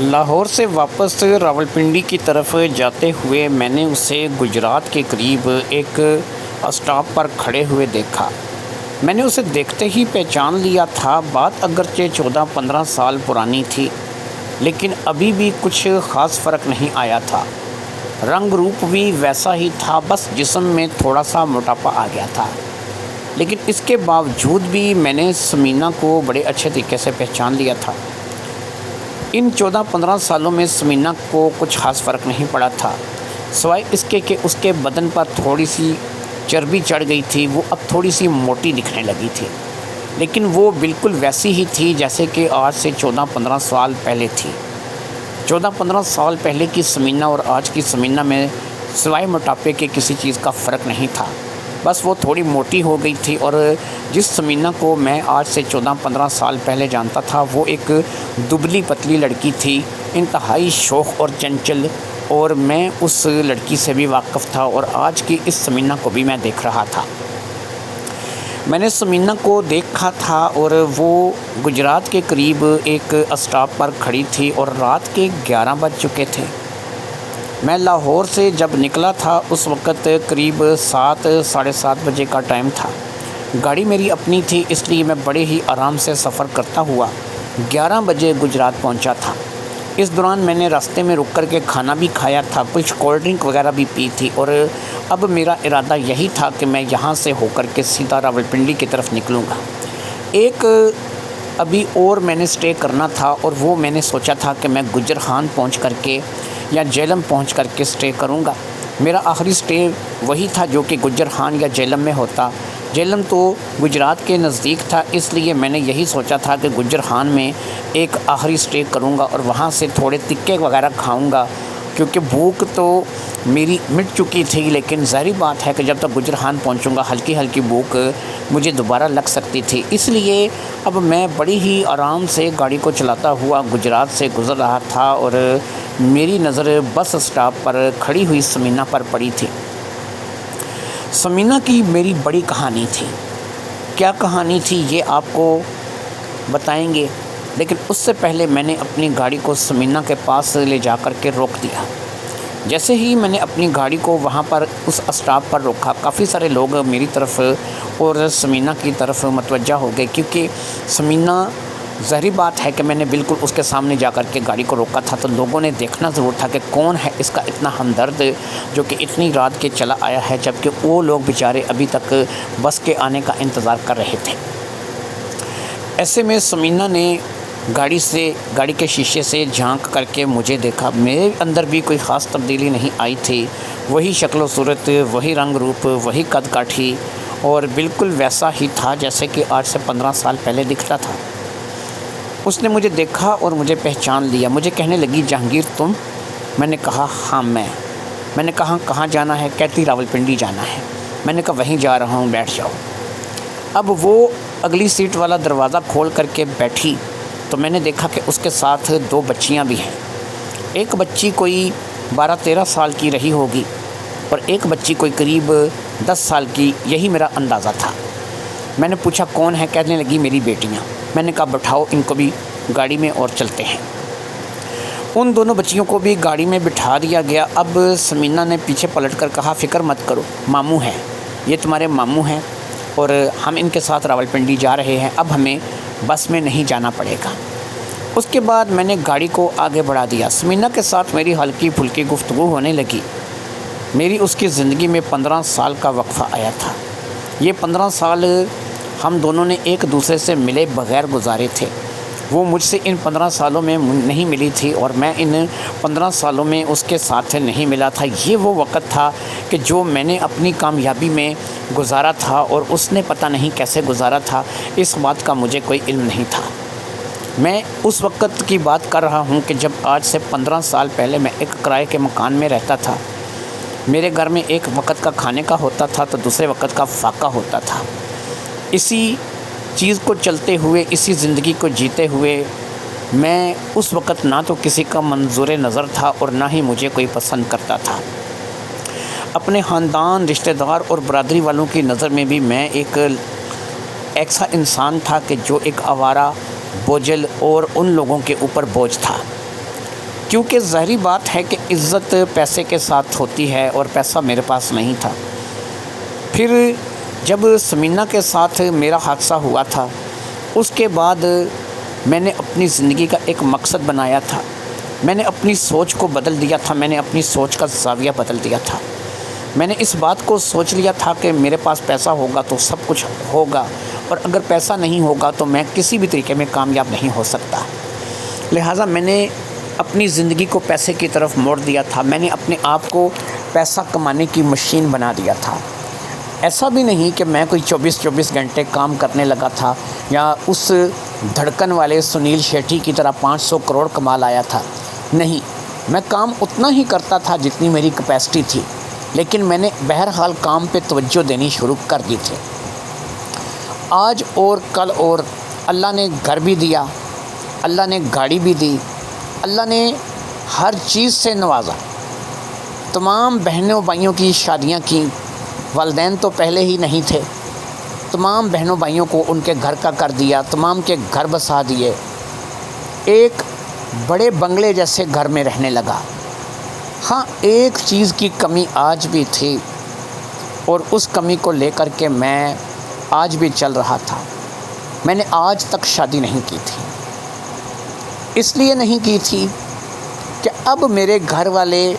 لاہور سے واپس راولپنڈی کی طرف جاتے ہوئے میں نے اسے گجرات کے قریب ایک اسٹاپ پر کھڑے ہوئے دیکھا۔ میں نے اسے دیکھتے ہی پہچان لیا تھا۔ بات اگرچہ 14-15 سال پرانی تھی، لیکن ابھی بھی کچھ خاص فرق نہیں آیا تھا۔ رنگ روپ بھی ویسا ہی تھا، بس جسم میں تھوڑا سا موٹاپا آ گیا تھا۔ لیکن اس کے باوجود بھی میں نے ثمینہ کو بڑے اچھے طریقے سے پہچان لیا تھا۔ ان 14-15 سالوں میں ثمینہ کو کچھ خاص فرق نہیں پڑا تھا، سوائے اس کے کہ اس کے بدن پر تھوڑی سی چربی چڑھ گئی تھی۔ وہ اب تھوڑی سی موٹی دکھنے لگی تھی، لیکن وہ بالکل ویسی ہی تھی جیسے کہ آج سے 14-15 سال پہلے تھی۔ 14-15 سال پہلے کی ثمینہ اور آج کی ثمینہ میں سوائے موٹاپے کے کسی چیز کا فرق نہیں تھا، بس وہ تھوڑی موٹی ہو گئی تھی۔ اور جس ثمینہ کو میں آج سے 14-15 سال پہلے جانتا تھا، وہ ایک دبلی پتلی لڑکی تھی، انتہائی شوخ اور چنچل، اور میں اس لڑکی سے بھی واقف تھا اور آج کی اس ثمینہ کو بھی میں دیکھ رہا تھا۔ میں نے ثمینہ کو دیکھا تھا اور وہ گجرات کے قریب ایک اسٹاپ پر کھڑی تھی اور رات کے 11 بج چکے تھے۔ میں لاہور سے جب نکلا تھا اس وقت قریب 7-7:30 بجے کا ٹائم تھا۔ گاڑی میری اپنی تھی، اس لیے میں بڑے ہی آرام سے سفر کرتا ہوا 11 بجے گجرات پہنچا تھا۔ اس دوران میں نے راستے میں رک کر کے کھانا بھی کھایا تھا، کچھ کولڈ ڈرنک وغیرہ بھی پی تھی، اور اب میرا ارادہ یہی تھا کہ میں یہاں سے ہو کر کے سیدھا راولپنڈی کی طرف نکلوں گا۔ ایک ابھی اور میں نے سٹے کرنا تھا، اور وہ میں نے سوچا تھا کہ میں گجر خان پہنچ کر کے یا جہلم پہنچ کر کے سٹے کروں گا۔ میرا آخری سٹے وہی تھا جو کہ گجر خان یا جہلم میں ہوتا۔ جہلم تو گجرات کے نزدیک تھا، اس لیے میں نے یہی سوچا تھا کہ گجر خان میں ایک آخری سٹے کروں گا اور وہاں سے تھوڑے تکے وغیرہ کھاؤں گا، کیونکہ بھوک تو میری مٹ چکی تھی، لیکن ظاہری بات ہے کہ جب تک گجر خان پہنچوں گا ہلکی ہلکی بھوک مجھے دوبارہ لگ سکتی تھی۔ اس لیے اب میں بڑی ہی آرام سے گاڑی کو چلاتا ہوا گجرات سے گزر رہا تھا، اور میری نظر بس اسٹاپ پر کھڑی ہوئی ثمینہ پر پڑی تھی۔ ثمینہ کی میری بڑی کہانی تھی۔ کیا کہانی تھی یہ آپ کو بتائیں گے، لیکن اس سے پہلے میں نے اپنی گاڑی کو ثمینہ کے پاس لے جا کر کے روک دیا۔ جیسے ہی میں نے اپنی گاڑی کو وہاں پر اس اسٹاپ پر روکا، کافی سارے لوگ میری طرف اور ثمینہ کی طرف متوجہ ہو گئے، کیونکہ ثمینہ ظاہری بات ہے کہ میں نے بالکل اس کے سامنے جا کر کے گاڑی کو روکا تھا، تو لوگوں نے دیکھنا ضرور تھا کہ کون ہے اس کا اتنا ہمدرد جو کہ اتنی رات کے چلا آیا ہے، جبکہ وہ لوگ بیچارے ابھی تک بس کے آنے کا انتظار کر رہے تھے۔ ایسے میں ثمینہ نے گاڑی کے شیشے سے جھانک کر کے مجھے دیکھا۔ میرے اندر بھی کوئی خاص تبدیلی نہیں آئی تھی، وہی شکل و صورت، وہی رنگ روپ، وہی قد کاٹھی، اور بالکل ویسا ہی تھا جیسے کہ آج سے 15 سال پہلے دکھتا تھا۔ اس نے مجھے دیکھا اور مجھے پہچان لیا۔ مجھے کہنے لگی، جہانگیر تم؟ میں نے کہا ہاں میں نے کہا کہاں جانا ہے؟ کہتی راولپنڈی جانا ہے۔ میں نے کہا وہیں جا رہا ہوں، بیٹھ جاؤ۔ اب وہ اگلی سیٹ والا دروازہ کھول کر کے بیٹھی تو میں نے دیکھا کہ اس کے ساتھ 2 بچیاں بھی ہیں۔ ایک بچی کوئی 12-13 سال کی رہی ہوگی اور ایک بچی کوئی قریب 10 سال کی، یہی میرا اندازہ تھا۔ میں نے پوچھا کون ہے؟ کہنے لگی میری بیٹیاں۔ میں نے کہا بٹھاؤ ان کو بھی گاڑی میں اور چلتے ہیں۔ ان دونوں بچیوں کو بھی گاڑی میں بٹھا دیا گیا۔ اب ثمینہ نے پیچھے پلٹ کر کہا فکر مت کرو، ماموں ہیں، یہ تمہارے ماموں ہیں اور ہم ان کے ساتھ راولپنڈی جا رہے ہیں، اب ہمیں بس میں نہیں جانا پڑے گا۔ اس کے بعد میں نے گاڑی کو آگے بڑھا دیا۔ ثمینہ کے ساتھ میری ہلکی پھلکی گفتگو ہونے لگی۔ میری اس کی زندگی میں 15 سال کا وقفہ آیا تھا۔ یہ 15 سال ہم دونوں نے ایک دوسرے سے ملے بغیر گزارے تھے۔ وہ مجھ سے ان 15 سالوں میں نہیں ملی تھی اور میں ان 15 سالوں میں اس کے ساتھ نہیں ملا تھا۔ یہ وہ وقت تھا کہ جو میں نے اپنی کامیابی میں گزارا تھا اور اس نے پتہ نہیں کیسے گزارا تھا، اس بات کا مجھے کوئی علم نہیں تھا۔ میں اس وقت کی بات کر رہا ہوں کہ جب آج سے 15 سال پہلے میں ایک کرائے کے مکان میں رہتا تھا۔ میرے گھر میں ایک وقت کا کھانے کا ہوتا تھا تو دوسرے وقت کا فاقہ ہوتا تھا۔ اسی چیز کو چلتے ہوئے، اسی زندگی کو جیتے ہوئے میں اس وقت نہ تو کسی کا منظور نظر تھا اور نہ ہی مجھے کوئی پسند کرتا تھا۔ اپنے خاندان، رشتہ دار اور برادری والوں کی نظر میں بھی میں ایک ایسا انسان تھا کہ جو ایک آوارہ، بوجھل اور ان لوگوں کے اوپر بوجھ تھا۔ کیونکہ ظاہری بات ہے کہ عزت پیسے کے ساتھ ہوتی ہے اور پیسہ میرے پاس نہیں تھا۔ پھر جب سمینہ کے ساتھ میرا حادثہ ہوا تھا، اس کے بعد میں نے اپنی زندگی کا ایک مقصد بنایا تھا، میں نے اپنی سوچ کو بدل دیا تھا، میں نے اپنی سوچ کا زاویہ بدل دیا تھا۔ میں نے اس بات کو سوچ لیا تھا کہ میرے پاس پیسہ ہوگا تو سب کچھ ہوگا، اور اگر پیسہ نہیں ہوگا تو میں کسی بھی طریقے میں کامیاب نہیں ہو سکتا۔ لہٰذا میں نے اپنی زندگی کو پیسے کی طرف موڑ دیا تھا، میں نے اپنے آپ کو پیسہ کمانے کی مشین بنا دیا تھا۔ ایسا بھی نہیں کہ میں کوئی 24 گھنٹے کام کرنے لگا تھا یا اس دھڑکن والے سنیل شیٹھی کی طرح 500 کروڑ کما لایا تھا، نہیں، میں کام اتنا ہی کرتا تھا جتنی میری کیپیسٹی تھی، لیکن میں نے بہرحال کام پہ توجہ دینی شروع کر دی تھی۔ آج اور کل اور اللہ نے گھر بھی دیا، اللہ نے گاڑی بھی دی، اللہ نے ہر چیز سے نوازا۔ تمام بہنوں بھائیوں کی شادیاں کی، والدین تو پہلے ہی نہیں تھے، تمام بہنوں بھائیوں کو ان کے گھر کا کر دیا، تمام کے گھر بسا دیے، ایک بڑے بنگلے جیسے گھر میں رہنے لگا۔ ہاں، ایک چیز کی کمی آج بھی تھی، اور اس کمی کو لے کر کے میں آج بھی چل رہا تھا۔ میں نے آج تک شادی نہیں کی تھی، اس لیے نہیں کی تھی کہ اب میرے گھر والے،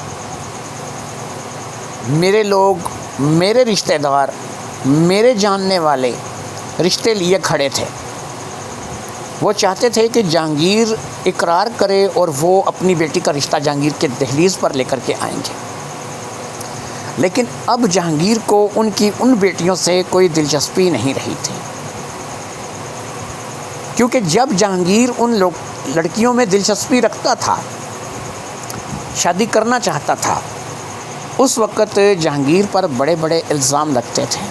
میرے لوگ، میرے رشتہ دار، میرے جاننے والے رشتے لیے کھڑے تھے۔ وہ چاہتے تھے کہ جہانگیر اقرار کرے اور وہ اپنی بیٹی کا رشتہ جہانگیر کے دہلیز پر لے کر کے آئیں گے، لیکن اب جہانگیر کو ان کی ان بیٹیوں سے کوئی دلچسپی نہیں رہی تھی، کیونکہ جب جہانگیر ان لڑکیوں میں دلچسپی رکھتا تھا، شادی کرنا چاہتا تھا، اس وقت جہانگیر پر بڑے بڑے الزام لگتے تھے۔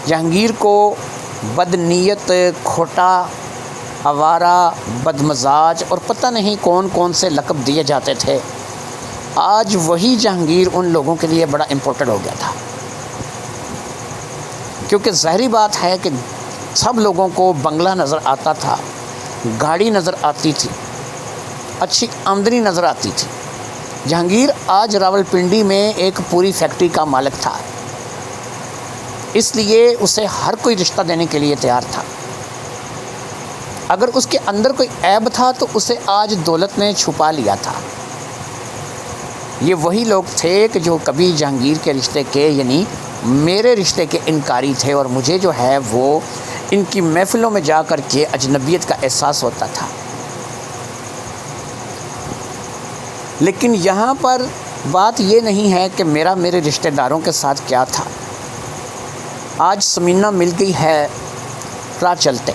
جہانگیر کو بدنیت، کھوٹا، آوارہ، بدمزاج اور پتہ نہیں کون کون سے لقب دیے جاتے تھے۔ آج وہی جہانگیر ان لوگوں کے لیے بڑا امپورٹنٹ ہو گیا تھا، کیونکہ ظاہری بات ہے کہ سب لوگوں کو بنگلہ نظر آتا تھا، گاڑی نظر آتی تھی، اچھی آمدنی نظر آتی تھی۔ جہانگیر آج راولپنڈی میں ایک پوری فیکٹری کا مالک تھا، اس لیے اسے ہر کوئی رشتہ دینے کے لیے تیار تھا۔ اگر اس کے اندر کوئی عیب تھا تو اسے آج دولت نے چھپا لیا تھا۔ یہ وہی لوگ تھے کہ جو کبھی جہانگیر کے رشتے کے، یعنی میرے رشتے کے انکاری تھے، اور مجھے جو ہے وہ ان کی محفلوں میں جا کر کے اجنبیت کا احساس ہوتا تھا۔ لیکن یہاں پر بات یہ نہیں ہے کہ میرے رشتہ داروں کے ساتھ کیا تھا۔ آج سمینہ مل گئی ہے راہ چلتے،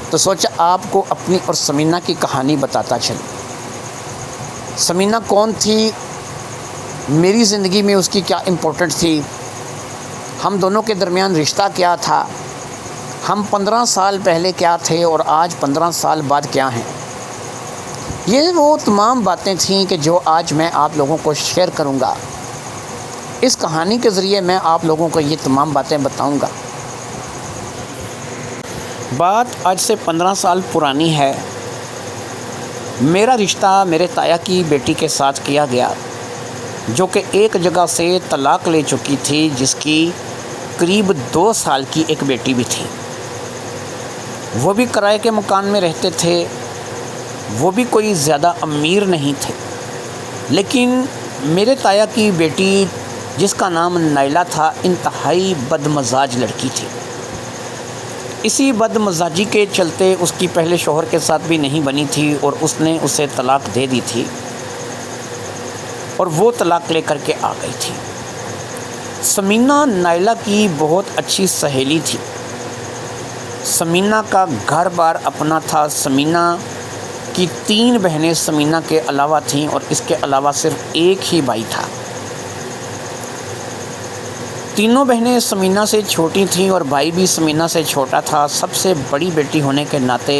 تو سوچا آپ کو اپنی اور سمینہ کی کہانی بتاتا چلوں۔ سمینہ کون تھی، میری زندگی میں اس کی کیا امپورٹنٹ تھی، ہم دونوں کے درمیان رشتہ کیا تھا، ہم 15 سال پہلے کیا تھے اور آج 15 سال بعد کیا ہیں۔ یہ وہ تمام باتیں تھیں کہ جو آج میں آپ لوگوں کو شیئر کروں گا۔ اس کہانی کے ذریعے میں آپ لوگوں کو یہ تمام باتیں بتاؤں گا۔ بات آج سے 15 سال پرانی ہے۔ میرا رشتہ میرے تایا کی بیٹی کے ساتھ کیا گیا، جو کہ ایک جگہ سے طلاق لے چکی تھی، جس کی قریب 2 سال کی ایک بیٹی بھی تھی۔ وہ بھی کرائے کے مکان میں رہتے تھے، وہ بھی کوئی زیادہ امیر نہیں تھے، لیکن میرے تایا کی بیٹی جس کا نام نائلہ تھا، انتہائی بدمزاج لڑکی تھی۔ اسی بدمزاجی کے چلتے اس کی پہلے شوہر کے ساتھ بھی نہیں بنی تھی اور اس نے اسے طلاق دے دی تھی، اور وہ طلاق لے کر کے آ گئی تھی۔ سمینہ نائلہ کی بہت اچھی سہیلی تھی۔ سمینہ کا گھر بار اپنا تھا۔ سمینہ کی 3 بہنیں سمینہ کے علاوہ تھیں، اور اس کے علاوہ صرف ایک ہی بھائی تھا۔ تینوں بہنیں سمینہ سے چھوٹی تھیں اور بھائی بھی سمینہ سے چھوٹا تھا۔ سب سے بڑی بیٹی ہونے کے ناطے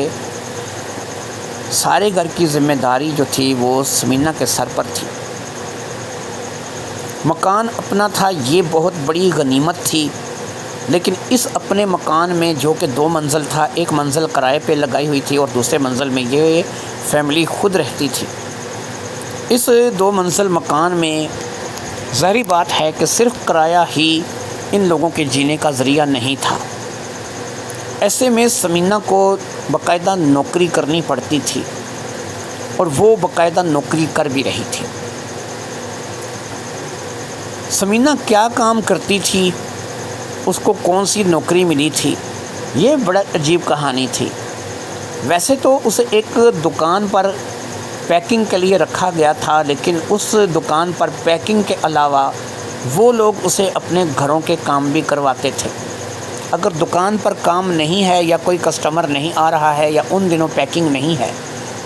سارے گھر کی ذمہ داری جو تھی وہ سمینہ کے سر پر تھی۔ مکان اپنا تھا، یہ بہت بڑی غنیمت تھی لیکن اس اپنے مکان میں جو کہ 2 منزل تھا، ایک منزل کرائے پہ لگائی ہوئی تھی اور دوسرے منزل میں یہ فیملی خود رہتی تھی۔ اس 2 منزل مکان میں ظاہری بات ہے کہ صرف کرایہ ہی ان لوگوں کے جینے کا ذریعہ نہیں تھا۔ ایسے میں ثمینہ کو باقاعدہ نوکری کرنی پڑتی تھی اور وہ باقاعدہ نوکری کر بھی رہی تھی۔ ثمینہ کیا کام کرتی تھی، اس کو کون سی نوکری ملی تھی، یہ بڑا عجیب کہانی تھی۔ ویسے تو اسے ایک دکان پر پیکنگ کے لیے رکھا گیا تھا، لیکن اس دکان پر پیکنگ کے علاوہ وہ لوگ اسے اپنے گھروں کے کام بھی کرواتے تھے۔ اگر دکان پر کام نہیں ہے یا کوئی کسٹمر نہیں آ رہا ہے یا ان دنوں پیکنگ نہیں ہے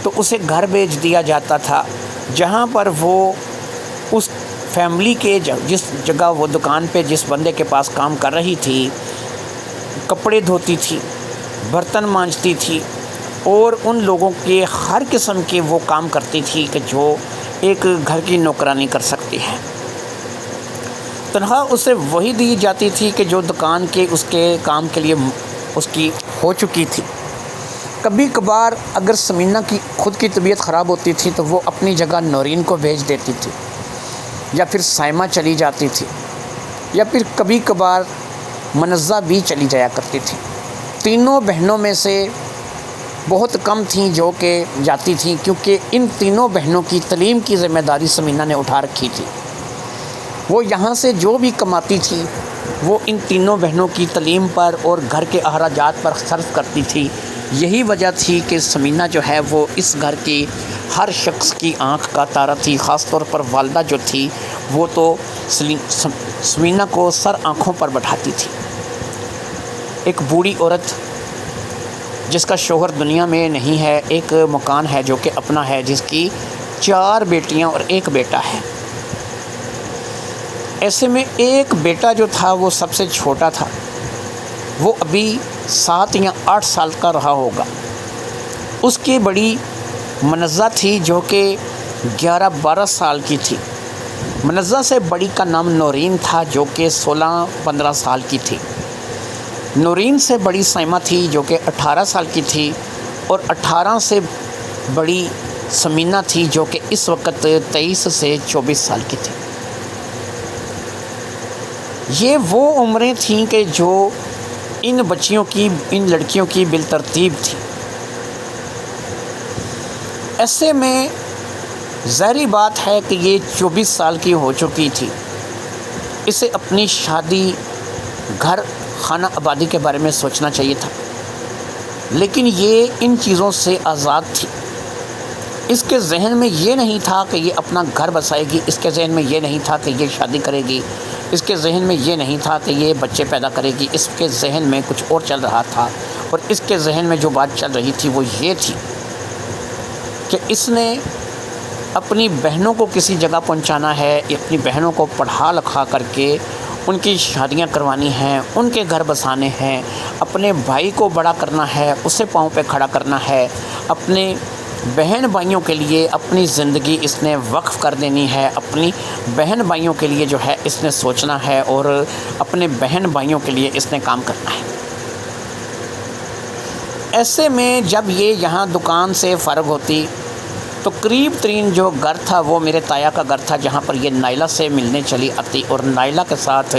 تو اسے گھر بھیج دیا جاتا تھا، جہاں پر وہ اس فیملی کے جس جگہ وہ دکان پہ جس بندے کے پاس کام کر رہی تھی کپڑے دھوتی تھی، برتن مانجتی تھی اور ان لوگوں کے ہر قسم کے وہ کام کرتی تھی کہ جو ایک گھر کی نوکرانی کر سکتی ہے۔ تنخواہ اسے وہی دی جاتی تھی کہ جو دکان کے اس کے کام کے لیے اس کی ہو چکی تھی۔ کبھی کبھار اگر ثمینہ کی خود کی طبیعت خراب ہوتی تھی تو وہ اپنی جگہ نورین کو بھیج دیتی تھی، یا پھر سائمہ چلی جاتی تھی، یا پھر کبھی کبھار منزہ بھی چلی جایا کرتی تھی۔ تینوں بہنوں میں سے بہت کم تھیں جو کہ جاتی تھیں، کیونکہ ان تینوں بہنوں کی تعلیم کی ذمہ داری ثمینہ نے اٹھا رکھی تھی۔ وہ یہاں سے جو بھی کماتی تھی وہ ان تینوں بہنوں کی تعلیم پر اور گھر کے اخراجات پر صرف کرتی تھی۔ یہی وجہ تھی کہ ثمینہ جو ہے وہ اس گھر کی ہر شخص کی آنکھ کا تارا تھی، خاص طور پر والدہ جو تھی وہ تو ثمینہ کو سر آنکھوں پر بٹھاتی تھی۔ ایک بوڑھی عورت جس کا شوہر دنیا میں نہیں ہے، ایک مکان ہے جو کہ اپنا ہے، جس کی 4 بیٹیاں اور 1 بیٹا ہے۔ ایسے میں ایک بیٹا جو تھا وہ سب سے چھوٹا تھا، وہ ابھی 7 یا 8 سال کا رہا ہوگا۔ اس کی بڑی منزہ تھی جو کہ 11-12 سال کی تھی۔ منزہ سے بڑی کا نام نورین تھا جو کہ 16-15 سال کی تھی۔ نورین سے بڑی سائمہ تھی جو کہ 18 سال کی تھی، اور 18 سے بڑی ثمینہ تھی جو کہ اس وقت 23 سے 24 سال کی تھی۔ یہ وہ عمریں تھیں کہ جو ان بچیوں کی، ان لڑکیوں کی بالترتیب تھی۔ ایسے میں ظاہری بات ہے کہ یہ 24 سال کی ہو چکی تھی۔ اسے اپنی شادی، گھر، خانہ آبادی کے بارے میں سوچنا چاہیے تھا، لیکن یہ ان چیزوں سے آزاد تھی۔ اس کے ذہن میں یہ نہیں تھا کہ یہ اپنا گھر بسائے گی، اس کے ذہن میں یہ نہیں تھا کہ یہ شادی کرے گی، اس کے ذہن میں یہ نہیں تھا کہ یہ بچے پیدا کرے گی۔ اس کے ذہن میں کچھ اور چل رہا تھا، اور اس کے ذہن میں جو بات چل رہی تھی وہ یہ تھی کہ اس نے اپنی بہنوں کو کسی جگہ پہنچانا ہے، اپنی بہنوں کو پڑھا لکھا کر کے ان کی شادیاں کروانی ہیں، ان کے گھر بسانے ہیں، اپنے بھائی کو بڑا کرنا ہے، اسے پاؤں پہ کھڑا کرنا ہے، اپنے بہن بھائیوں کے لیے اپنی زندگی اس نے وقف کر دینی ہے، اپنی بہن بھائیوں کے لیے جو ہے اس نے سوچنا ہے، اور اپنے بہن بھائیوں کے لیے اس نے کام کرنا ہے۔ ایسے میں جب یہ یہاں دکان سے فارغ ہوتی تو قریب ترین جو گھر تھا وہ میرے تایا کا گھر تھا، جہاں پر یہ نائلہ سے ملنے چلی آتی، اور نائلہ کے ساتھ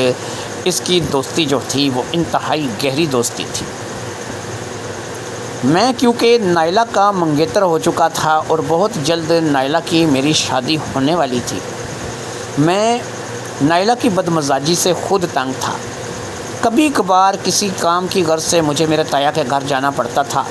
اس کی دوستی جو تھی وہ انتہائی گہری دوستی تھی۔ میں کیونکہ نائلہ کا منگیتر ہو چکا تھا اور بہت جلد نائلہ کی میری شادی ہونے والی تھی، میں نائلہ کی بدمزاجی سے خود تنگ تھا۔ کبھی کبھار کسی کام کی غرض سے مجھے میرے تایا کے گھر جانا پڑتا تھا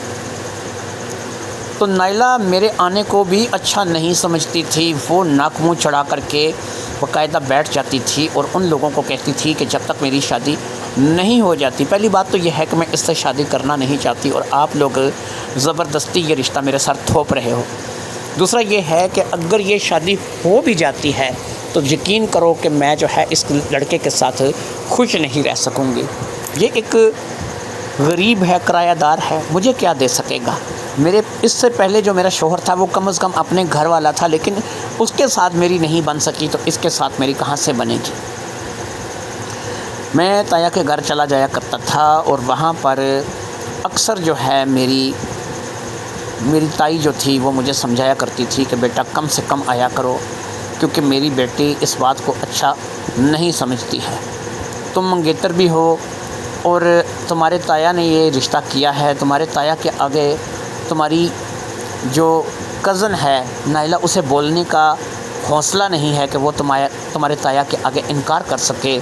تو نائلہ میرے آنے کو بھی اچھا نہیں سمجھتی تھی۔ وہ ناک منہ چڑھا کر کے باقاعدہ بیٹھ جاتی تھی اور ان لوگوں کو کہتی تھی کہ جب تک میری شادی نہیں ہو جاتی، پہلی بات تو یہ ہے کہ میں اس سے شادی کرنا نہیں چاہتی اور آپ لوگ زبردستی یہ رشتہ میرے سر تھوپ رہے ہو۔ دوسرا یہ ہے کہ اگر یہ شادی ہو بھی جاتی ہے تو یقین کرو کہ میں جو ہے اس لڑکے کے ساتھ خوش نہیں رہ سکوں گی۔ یہ ایک غریب ہے، کرایہ دار ہے، مجھے کیا دے سکے گا؟ میرے اس سے پہلے جو میرا شوہر تھا وہ کم از کم اپنے گھر والا تھا، لیکن اس کے ساتھ میری نہیں بن سکی تو اس کے ساتھ میری کہاں سے بنے گی؟ میں تایا کے گھر چلا جایا کرتا تھا اور وہاں پر اکثر جو ہے میری تائی جو تھی وہ مجھے سمجھایا کرتی تھی کہ بیٹا کم سے کم آیا کرو، کیونکہ میری بیٹی اس بات کو اچھا نہیں سمجھتی ہے، تم منگیتر بھی ہو اور تمہارے تایا نے یہ رشتہ کیا ہے، تمہارے تایا کے آگے تمہاری جو کزن ہے نائلہ اسے بولنے کا حوصلہ نہیں ہے کہ وہ تمہارے تایا کے آگے انکار کر سکے،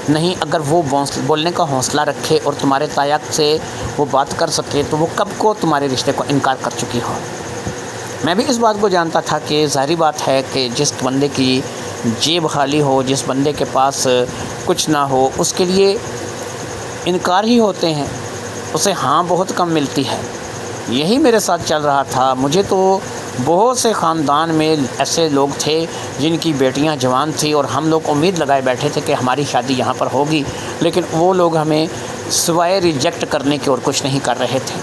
نہیں اگر وہ بولنے کا حوصلہ رکھے اور تمہارے تایا سے وہ بات کر سکے تو وہ کب کو تمہارے رشتے کو انکار کر چکی ہو۔ میں بھی اس بات کو جانتا تھا کہ ظاہری بات ہے کہ جس بندے کی جیب خالی ہو، جس بندے کے پاس کچھ نہ ہو، اس کے لیے انکار ہی ہوتے ہیں، اسے ہاں بہت کم ملتی ہے۔ یہی میرے ساتھ چل رہا تھا۔ مجھے تو بہت سے خاندان میں ایسے لوگ تھے جن کی بیٹیاں جوان تھیں اور ہم لوگ امید لگائے بیٹھے تھے کہ ہماری شادی یہاں پر ہوگی، لیکن وہ لوگ ہمیں سوائے ریجیکٹ کرنے کے اور کچھ نہیں کر رہے تھے۔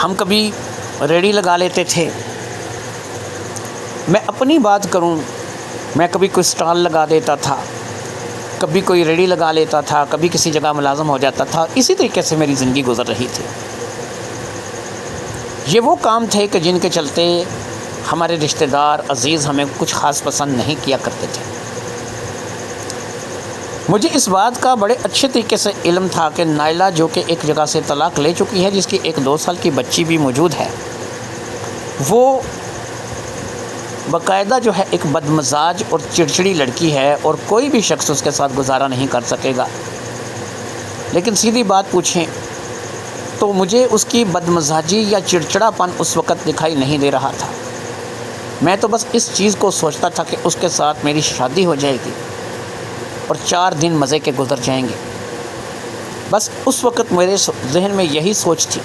ہم کبھی ریڑھی لگا لیتے تھے، میں اپنی بات کروں، میں کبھی کوئی سٹال لگا دیتا تھا، کبھی کوئی ریڑھی لگا لیتا تھا، کبھی کسی جگہ ملازم ہو جاتا تھا، اسی طریقے سے میری زندگی گزر رہی تھی۔ یہ وہ کام تھے کہ جن کے چلتے ہمارے رشتہ دار عزیز ہمیں کچھ خاص پسند نہیں کیا کرتے تھے۔ مجھے اس بات کا بڑے اچھے طریقے سے علم تھا کہ نائلہ جو کہ ایک جگہ سے طلاق لے چکی ہے، جس کی 1-2 سال کی بچی بھی موجود ہے، وہ باقاعدہ جو ہے ایک بدمزاج اور چڑچڑی لڑکی ہے اور کوئی بھی شخص اس کے ساتھ گزارا نہیں کر سکے گا۔ لیکن سیدھی بات پوچھیں تو مجھے اس کی بدمزاجی یا چڑچڑا پن اس وقت دکھائی نہیں دے رہا تھا۔ میں تو بس اس چیز کو سوچتا تھا کہ اس کے ساتھ میری شادی ہو جائے گی اور 4 دن مزے کے گزر جائیں گے۔ بس اس وقت میرے ذہن میں یہی سوچ تھی،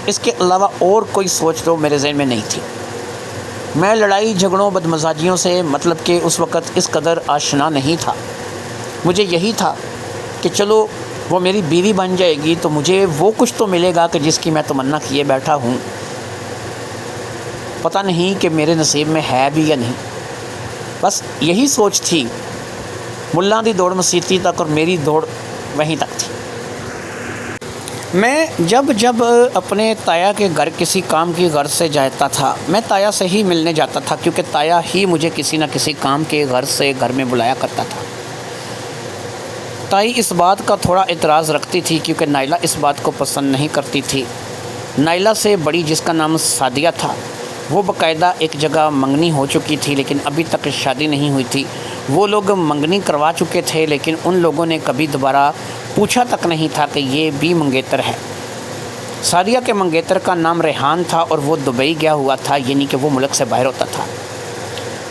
اس کے علاوہ اور کوئی سوچ تو میرے ذہن میں نہیں تھی۔ میں لڑائی جھگڑوں بدمزاجیوں سے مطلب کہ اس وقت اس قدر آشنا نہیں تھا۔ مجھے یہی تھا کہ چلو وہ میری بیوی بن جائے گی تو مجھے وہ کچھ تو ملے گا کہ جس کی میں تمنا کیے بیٹھا ہوں، پتہ نہیں کہ میرے نصیب میں ہے بھی یا نہیں۔ بس یہی سوچ تھی۔ ملا دی دوڑ مسیتی تک اور میری دوڑ وہیں تک تھی۔ میں جب اپنے تایا کے گھر کسی کام کی غرض سے جاتا تھا، میں تایا سے ہی ملنے جاتا تھا، کیونکہ تایا ہی مجھے کسی نہ کسی کام کے غرض سے گھر میں بلایا کرتا تھا۔ تائی اس بات کا تھوڑا اعتراض رکھتی تھی کیونکہ نائلہ اس بات کو پسند نہیں کرتی تھی۔ نائلہ سے بڑی جس کا نام سعدیہ تھا، وہ باقاعدہ ایک جگہ منگنی ہو چکی تھی لیکن ابھی تک شادی نہیں ہوئی تھی۔ وہ لوگ منگنی کروا چکے تھے لیکن ان لوگوں نے کبھی دوبارہ پوچھا تک نہیں تھا کہ یہ بھی منگیتر ہے۔ سعدیہ کے منگیتر کا نام ریحان تھا اور وہ دبئی گیا ہوا تھا، یعنی کہ وہ ملک سے باہر ہوتا تھا۔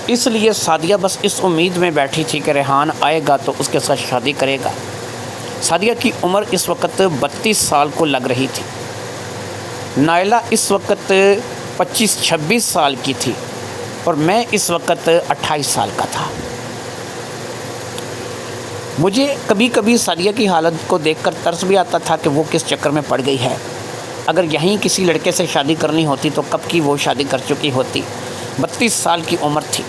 اس لیے سعدیہ بس اس امید میں بیٹھی تھی کہ ریحان آئے گا تو اس کے ساتھ شادی کرے گا۔ سعدیہ کی عمر اس وقت 32 سال کو لگ رہی تھی۔ نائلہ اس وقت 25-26 سال کی تھی اور میں اس وقت 28 سال کا تھا۔ مجھے کبھی کبھی سعدیہ کی حالت کو دیکھ کر ترس بھی آتا تھا کہ وہ کس چکر میں پڑ گئی ہے۔ اگر یہیں کسی لڑکے سے شادی کرنی ہوتی تو کب کی وہ شادی کر چکی ہوتی۔ 32 سال کی عمر تھی،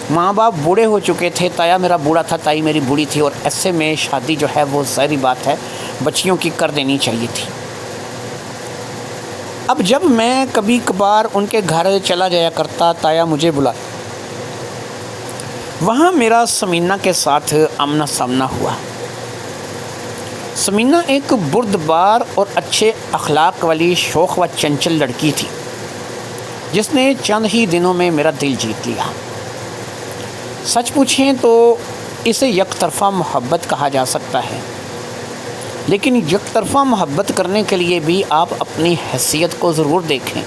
ماں باپ بوڑھے ہو چکے تھے، تایا میرا بوڑھا تھا، تائی میری بوڑھی تھی، اور ایسے میں شادی جو ہے وہ ظاہری بات ہے بچیوں کی کر دینی چاہیے تھی۔ اب جب میں کبھی کبھار ان کے گھر چلا جایا کرتا، تایا مجھے بلا، وہاں میرا سمینہ کے ساتھ آمنا سامنا ہوا۔ سمینہ ایک بردبار اور اچھے اخلاق والی شوخ و چنچل لڑکی تھی جس نے چند ہی دنوں میں میرا دل جیت لیا۔ سچ پوچھیں تو اسے یک طرفہ محبت کہا جا سکتا ہے، لیکن یک طرفہ محبت کرنے کے لیے بھی آپ اپنی حیثیت کو ضرور دیکھیں،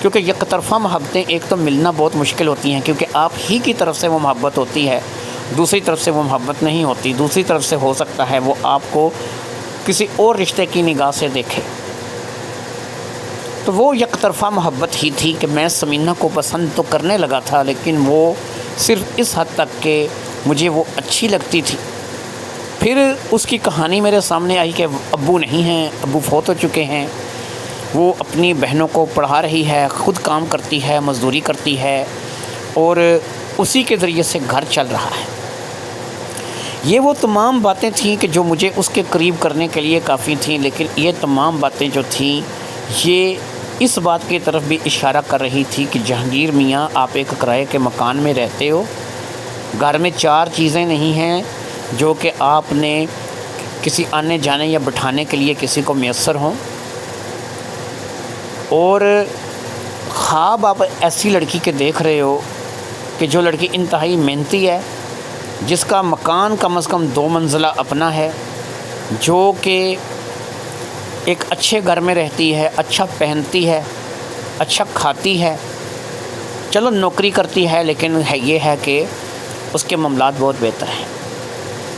کیونکہ یک طرفہ محبتیں ایک تو ملنا بہت مشکل ہوتی ہیں کیونکہ آپ ہی کی طرف سے وہ محبت ہوتی ہے، دوسری طرف سے وہ محبت نہیں ہوتی، دوسری طرف سے ہو سکتا ہے وہ آپ کو کسی اور رشتے کی نگاہ سے دیکھے۔ تو وہ یک طرفہ محبت ہی تھی کہ میں سمینہ کو پسند تو کرنے لگا تھا، لیکن وہ صرف اس حد تک کہ مجھے وہ اچھی لگتی تھی۔ پھر اس کی کہانی میرے سامنے آئی کہ ابو نہیں ہیں، ابو فوت ہو چکے ہیں، وہ اپنی بہنوں کو پڑھا رہی ہے، خود کام کرتی ہے، مزدوری کرتی ہے اور اسی کے ذریعے سے گھر چل رہا ہے۔ یہ وہ تمام باتیں تھیں کہ جو مجھے اس کے قریب کرنے کے لیے کافی تھیں، لیکن یہ تمام باتیں جو تھیں یہ اس بات کی طرف بھی اشارہ کر رہی تھی کہ جہانگیر میاں، آپ ایک کرائے کے مکان میں رہتے ہو، گھر میں 4 چیزیں نہیں ہیں جو کہ آپ نے کسی آنے جانے یا بٹھانے کے لیے کسی کو میسر ہوں، اور خواب آپ ایسی لڑکی کے دیکھ رہے ہو کہ جو لڑکی انتہائی محنتی ہے، جس کا مکان کم از کم 2 منزلہ اپنا ہے، جو کہ ایک اچھے گھر میں رہتی ہے، اچھا پہنتی ہے، اچھا کھاتی ہے، چلو نوکری کرتی ہے، لیکن یہ ہے کہ اس کے معاملات بہت بہتر ہیں۔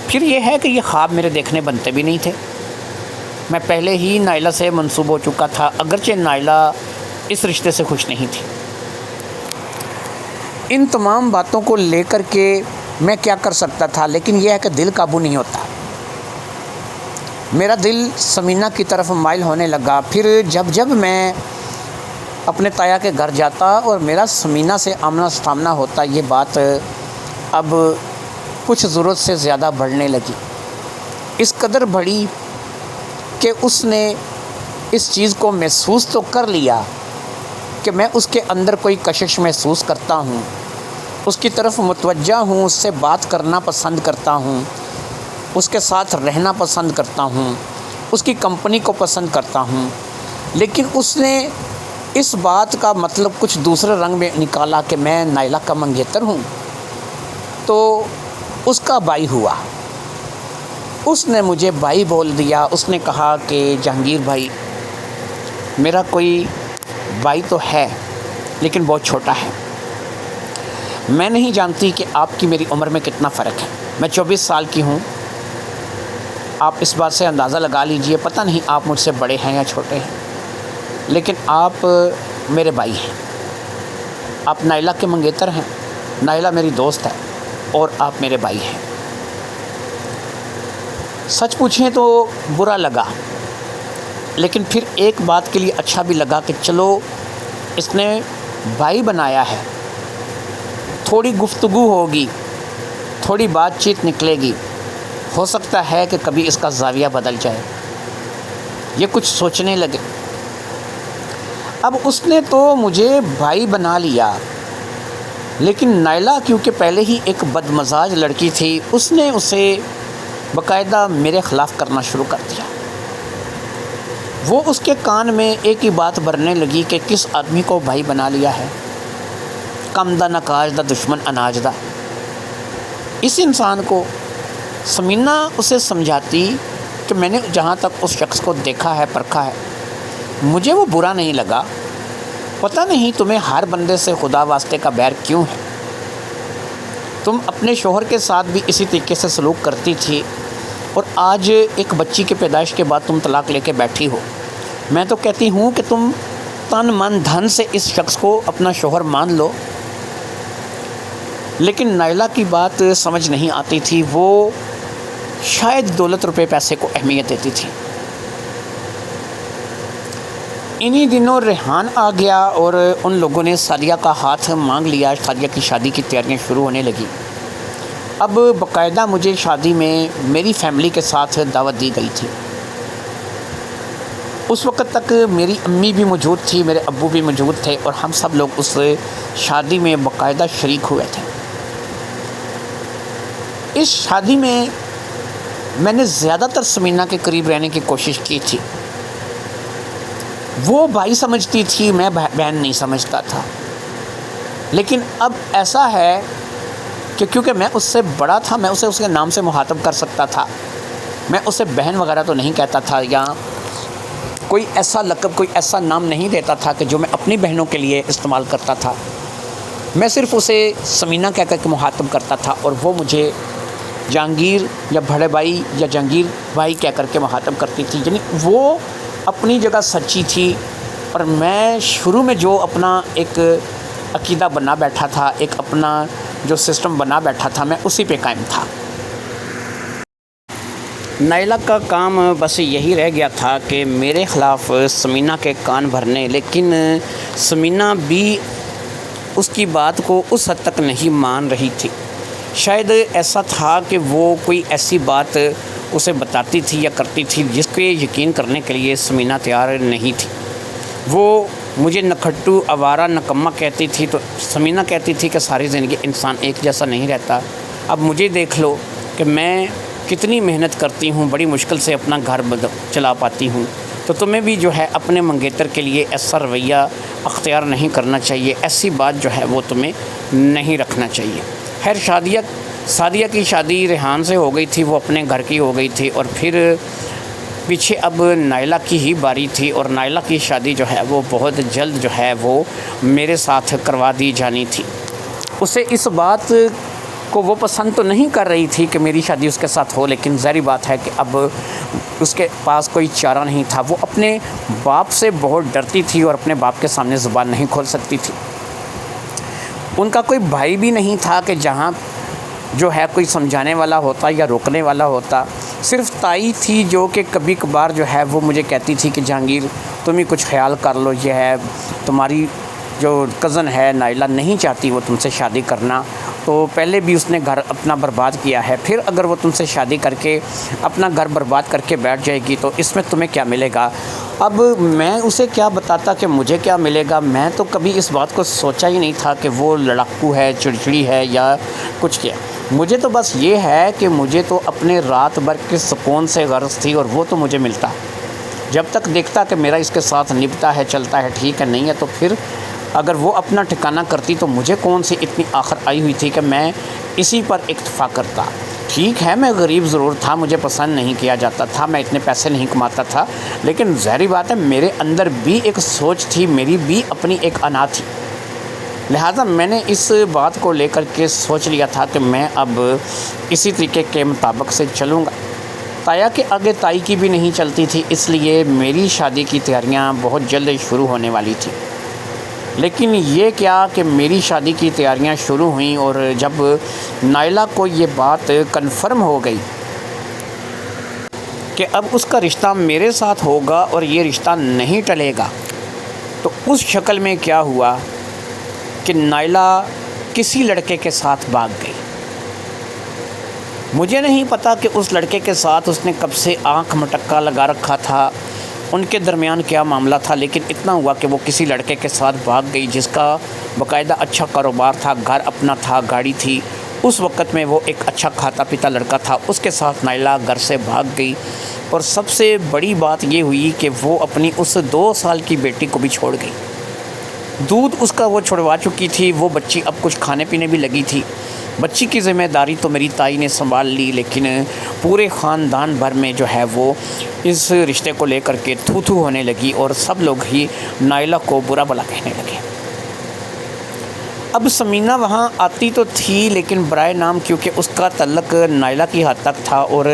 پھر یہ ہے کہ یہ خواب میرے دیکھنے بنتے بھی نہیں تھے۔ میں پہلے ہی نائلہ سے منسوب ہو چکا تھا، اگرچہ نائلہ اس رشتے سے خوش نہیں تھی۔ ان تمام باتوں کو لے کر کے میں کیا کر سکتا تھا، لیکن یہ ہے کہ دل قابو نہیں ہوتا۔ میرا دل سمینہ کی طرف مائل ہونے لگا۔ پھر جب میں اپنے تایا کے گھر جاتا اور میرا سمینہ سے آمنا سامنا ہوتا، یہ بات اب کچھ ضرورت سے زیادہ بڑھنے لگی۔ اس قدر بڑھی کہ اس نے اس چیز کو محسوس تو کر لیا کہ میں اس کے اندر کوئی کشش محسوس کرتا ہوں، اس کی طرف متوجہ ہوں، اس سے بات کرنا پسند کرتا ہوں، اس کے ساتھ رہنا پسند کرتا ہوں، اس کی کمپنی کو پسند کرتا ہوں، لیکن اس نے اس بات کا مطلب کچھ دوسرے رنگ میں نکالا کہ میں نائلہ کا منگیتر ہوں، تو اس کا بھائی ہوا۔ اس نے مجھے بھائی بول دیا۔ اس نے کہا کہ جہانگیر بھائی، میرا کوئی بھائی تو ہے لیکن بہت چھوٹا ہے۔ میں نہیں جانتی کہ آپ کی میری عمر میں کتنا فرق ہے۔ میں 24 سال کی ہوں۔ آپ اس بات سے اندازہ لگا لیجئے، پتہ نہیں آپ مجھ سے بڑے ہیں یا چھوٹے ہیں، لیکن آپ میرے بھائی ہیں۔ آپ نائلہ کے منگیتر ہیں، نائلہ میری دوست ہے، اور آپ میرے بھائی ہیں۔ سچ پوچھیں تو برا لگا، لیکن پھر ایک بات کے لیے اچھا بھی لگا کہ چلو اس نے بھائی بنایا ہے، تھوڑی گفتگو ہوگی، تھوڑی بات چیت نکلے گی، ہو سکتا ہے کہ کبھی اس کا زاویہ بدل جائے۔ یہ کچھ سوچنے لگے۔ اب اس نے تو مجھے بھائی بنا لیا، لیکن نائلہ کیونکہ پہلے ہی ایک بدمزاج لڑکی تھی، اس نے اسے باقاعدہ میرے خلاف کرنا شروع کر دیا۔ وہ اس کے کان میں ایک ہی بات بھرنے لگی کہ کس آدمی کو بھائی بنا لیا ہے، کم دا نکاج دا دشمن اناج دا۔ اس انسان کو سمینہ اسے سمجھاتی کہ میں نے جہاں تک اس شخص کو دیکھا ہے، پرکھا ہے، مجھے وہ برا نہیں لگا۔ پتہ نہیں تمہیں ہر بندے سے خدا واسطے کا بیر کیوں ہے؟ تم اپنے شوہر کے ساتھ بھی اسی طریقے سے سلوک کرتی تھی، اور آج ایک بچی کے پیدائش کے بعد تم طلاق لے کے بیٹھی ہو۔ میں تو کہتی ہوں کہ تم تن من دھن سے اس شخص کو اپنا شوہر مان لو۔ لیکن نائلہ کی بات سمجھ نہیں آتی تھی۔ وہ شاید دولت، روپے، پیسے کو اہمیت دیتی تھی۔ انہی دنوں ریحان آ گیا اور ان لوگوں نے سعدیہ کا ہاتھ مانگ لیا۔ سعدیہ کی شادی کی تیاریاں شروع ہونے لگی۔ اب باقاعدہ مجھے شادی میں میری فیملی کے ساتھ دعوت دی گئی تھی۔ اس وقت تک میری امی بھی موجود تھی، میرے ابو بھی موجود تھے، اور ہم سب لوگ اس شادی میں باقاعدہ شریک ہوئے تھے۔ اس شادی میں نے زیادہ تر سمینہ کے قریب رہنے کی کوشش کی تھی۔ وہ بھائی سمجھتی تھی، میں بہن نہیں سمجھتا تھا۔ لیکن اب ایسا ہے کہ کیونکہ میں اس سے بڑا تھا، میں اسے اس کے نام سے مخاطب کر سکتا تھا۔ میں اسے بہن وغیرہ تو نہیں کہتا تھا، یا کوئی ایسا لقب، کوئی ایسا نام نہیں دیتا تھا کہ جو میں اپنی بہنوں کے لیے استعمال کرتا تھا۔ میں صرف اسے سمینہ کہہ کر کے مخاطب کرتا تھا، اور وہ مجھے جہانگیر یا بڑے بھائی یا جہانگیر بھائی کہہ کر کے مخاطب کرتی تھی۔ یعنی وہ اپنی جگہ سچی تھی، اور میں شروع میں جو اپنا ایک عقیدہ بنا بیٹھا تھا، ایک اپنا جو سسٹم بنا بیٹھا تھا، میں اسی پہ قائم تھا۔ نائلہ کا کام بس یہی رہ گیا تھا کہ میرے خلاف سمینہ کے کان بھرنے، لیکن سمینہ بھی اس کی بات کو اس حد تک نہیں مان رہی تھی۔ شاید ایسا تھا کہ وہ کوئی ایسی بات اسے بتاتی تھی یا کرتی تھی جس پہ یقین کرنے کے لیے ثمینہ تیار نہیں تھی۔ وہ مجھے نکھٹو، آوارہ، نکمہ کہتی تھی تو ثمینہ کہتی تھی کہ ساری زندگی انسان ایک جیسا نہیں رہتا۔ اب مجھے دیکھ لو کہ میں کتنی محنت کرتی ہوں، بڑی مشکل سے اپنا گھر چلا پاتی ہوں، تو تمہیں بھی جو ہے اپنے منگیتر کے لیے ایسا رویہ اختیار نہیں کرنا چاہیے، ایسی بات جو ہے وہ تمہیں نہیں رکھنا چاہیے۔ خیر سعدیہ کی شادی ریحان سے ہو گئی تھی، وہ اپنے گھر کی ہو گئی تھی، اور پھر پیچھے اب نائلہ کی ہی باری تھی، اور نائلہ کی شادی جو ہے وہ بہت جلد جو ہے وہ میرے ساتھ کروا دی جانی تھی۔ اسے اس بات کو وہ پسند تو نہیں کر رہی تھی کہ میری شادی اس کے ساتھ ہو، لیکن ظاہری بات ہے کہ اب اس کے پاس کوئی چارہ نہیں تھا۔ وہ اپنے باپ سے بہت ڈرتی تھی اور اپنے باپ کے سامنے زبان نہیں کھول سکتی تھی۔ ان کا کوئی بھائی بھی نہیں تھا کہ جہاں جو ہے کوئی سمجھانے والا ہوتا یا روکنے والا ہوتا، صرف تائی تھی جو کہ کبھی کبھار جو ہے وہ مجھے کہتی تھی کہ جہانگیر تم ہی کچھ خیال کر لو، یہ ہے تمہاری جو کزن ہے نائلہ نہیں چاہتی وہ تم سے شادی کرنا، تو پہلے بھی اس نے گھر اپنا برباد کیا ہے، پھر اگر وہ تم سے شادی کر کے اپنا گھر برباد کر کے بیٹھ جائے گی تو اس میں تمہیں کیا ملے گا۔ اب میں اسے کیا بتاتا کہ مجھے کیا ملے گا، میں تو کبھی اس بات کو سوچا ہی نہیں تھا کہ وہ لڑاکو ہے، چڑچڑی ہے یا کچھ کیا۔ مجھے تو بس یہ ہے کہ مجھے تو اپنے رات بھر کے سکون سے غرض تھی، اور وہ تو مجھے ملتا جب تک دیکھتا کہ میرا اس کے ساتھ نبھتا ہے، چلتا ہے، ٹھیک ہے، نہیں ہے تو پھر اگر وہ اپنا ٹھکانہ کرتی تو مجھے کون سی اتنی آخر آئی ہوئی تھی کہ میں اسی پر اکتفا کرتا۔ ٹھیک ہے میں غریب ضرور تھا، مجھے پسند نہیں کیا جاتا تھا، میں اتنے پیسے نہیں کماتا تھا، لیکن ظاہری بات ہے میرے اندر بھی ایک سوچ تھی، میری بھی اپنی ایک انا تھی، لہٰذا میں نے اس بات کو لے کر کے سوچ لیا تھا کہ میں اب اسی طریقے کے مطابق سے چلوں گا۔ تایا کے آگے تائی کی بھی نہیں چلتی تھی، اس لیے میری شادی کی تیاریاں بہت جلد شروع ہونے والی تھی۔ لیکن یہ کیا کہ میری شادی کی تیاریاں شروع ہوئیں، اور جب نائلہ کو یہ بات کنفرم ہو گئی کہ اب اس کا رشتہ میرے ساتھ ہوگا اور یہ رشتہ نہیں ٹلے گا، تو اس شکل میں کیا ہوا کہ نائلہ کسی لڑکے کے ساتھ بھاگ گئی۔ مجھے نہیں پتا کہ اس لڑکے کے ساتھ اس نے کب سے آنکھ مٹکا لگا رکھا تھا، ان کے درمیان کیا معاملہ تھا، لیکن اتنا ہوا کہ وہ کسی لڑکے کے ساتھ بھاگ گئی جس کا باقاعدہ اچھا کاروبار تھا، گھر اپنا تھا، گاڑی تھی، اس وقت میں وہ ایک اچھا کھاتا پیتا لڑکا تھا، اس کے ساتھ نائلہ گھر سے بھاگ گئی۔ اور سب سے بڑی بات یہ ہوئی کہ وہ اپنی اس 2 سال کی بیٹی کو بھی چھوڑ گئی۔ دودھ اس کا وہ چھڑوا چکی تھی، وہ بچی اب کچھ کھانے پینے بھی لگی تھی۔ بچی کی ذمہ داری تو میری تائی نے سنبھال لی، لیکن پورے خاندان بھر میں جو ہے وہ اس رشتے کو لے کر کے تھو تھو ہونے لگی، اور سب لوگ ہی نائلہ کو برا بھلا کہنے لگے۔ اب ثمینہ وہاں آتی تو تھی، لیکن برائے نام، کیونکہ اس کا تعلق نائلہ کی حد تک تھا، اور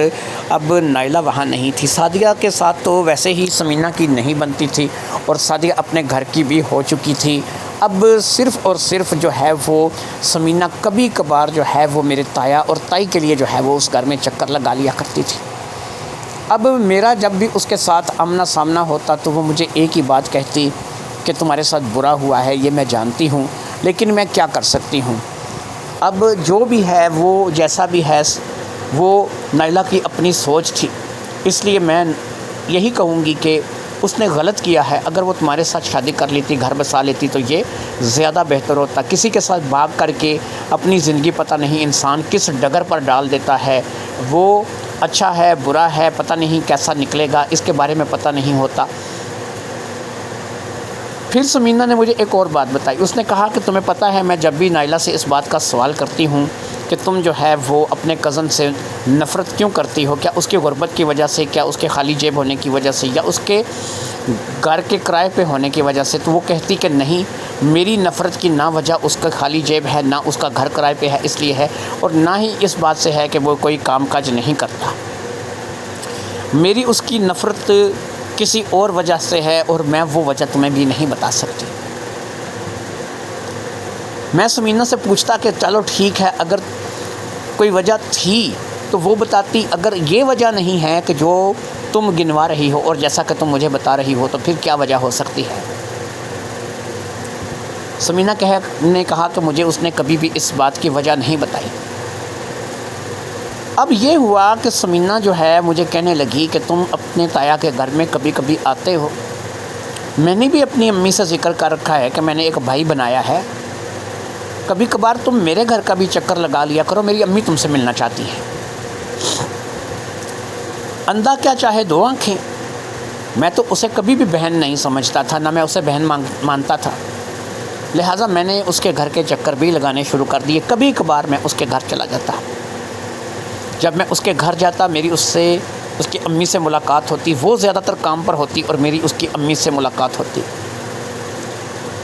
اب نائلہ وہاں نہیں تھی۔ سعدیہ کے ساتھ تو ویسے ہی ثمینہ کی نہیں بنتی تھی، اور سعدیہ اپنے گھر کی بھی ہو چکی تھی۔ اب صرف اور صرف جو ہے وہ ثمینہ کبھی کبھار جو ہے وہ میرے تایا اور تائی کے لیے جو ہے وہ اس گھر میں چکر لگا لیا کرتی تھی۔ اب میرا جب بھی اس کے ساتھ آمنا سامنا ہوتا تو وہ مجھے ایک ہی بات کہتی کہ تمہارے ساتھ برا ہوا ہے، یہ میں جانتی ہوں، لیکن میں کیا کر سکتی ہوں۔ اب جو بھی ہے وہ جیسا بھی ہے وہ نائلہ کی اپنی سوچ تھی، اس لیے میں یہی کہوں گی کہ اس نے غلط کیا ہے۔ اگر وہ تمہارے ساتھ شادی کر لیتی، گھر بسا لیتی تو یہ زیادہ بہتر ہوتا۔ کسی کے ساتھ بھاگ کر کے اپنی زندگی پتہ نہیں انسان کس ڈگر پر ڈال دیتا ہے، وہ اچھا ہے برا ہے پتہ نہیں کیسا نکلے گا، اس کے بارے میں پتہ نہیں ہوتا۔ پھر ثمینہ نے مجھے ایک اور بات بتائی، اس نے کہا کہ تمہیں پتہ ہے میں جب بھی نائلہ سے اس بات کا سوال کرتی ہوں کہ تم جو ہے وہ اپنے کزن سے نفرت کیوں کرتی ہو، کیا اس کی غربت کی وجہ سے، کیا اس کے خالی جیب ہونے کی وجہ سے، یا اس کے گھر کے کرائے پہ ہونے کی وجہ سے، تو وہ کہتی کہ نہیں، میری نفرت کی نہ وجہ اس کا خالی جیب ہے، نہ اس کا گھر کرائے پہ ہے اس لیے ہے، اور نہ ہی اس بات سے ہے کہ وہ کوئی کام کاج نہیں کرتا۔ میری اس کی نفرت کسی اور وجہ سے ہے، اور میں وہ وجہ تمہیں بھی نہیں بتا سکتی۔ میں ثمینہ سے پوچھتا کہ چلو ٹھیک ہے، اگر کوئی وجہ تھی تو وہ بتاتی، اگر یہ وجہ نہیں ہے کہ جو تم گنوا رہی ہو اور جیسا کہ تم مجھے بتا رہی ہو، تو پھر کیا وجہ ہو سکتی ہے۔ ثمینہ نے کہا کہ مجھے اس نے کبھی بھی اس بات کی وجہ نہیں بتائی۔ اب یہ ہوا کہ سمینہ جو ہے مجھے کہنے لگی کہ تم اپنے تایا کے گھر میں کبھی کبھی آتے ہو. میں نے بھی اپنی امی سے ذکر کر رکھا ہے کہ میں نے ایک بھائی بنایا ہے, کبھی کبھار تم میرے گھر کا بھی چکر لگا لیا کرو, میری امی تم سے ملنا چاہتی ہے. اندھا کیا چاہے دو آنکھیں. میں تو اسے کبھی بھی بہن نہیں سمجھتا تھا, نہ میں اسے بہن مانتا تھا. لہٰذا میں نے اس کے گھر کے چکر بھی لگانے شروع کر دیے. کبھی کبھار میں اس کے گھر چلا جاتا. جب میں اس کے گھر جاتا میری اس کی امی سے ملاقات ہوتی. وہ زیادہ تر کام پر ہوتی اور میری اس کی امی سے ملاقات ہوتی.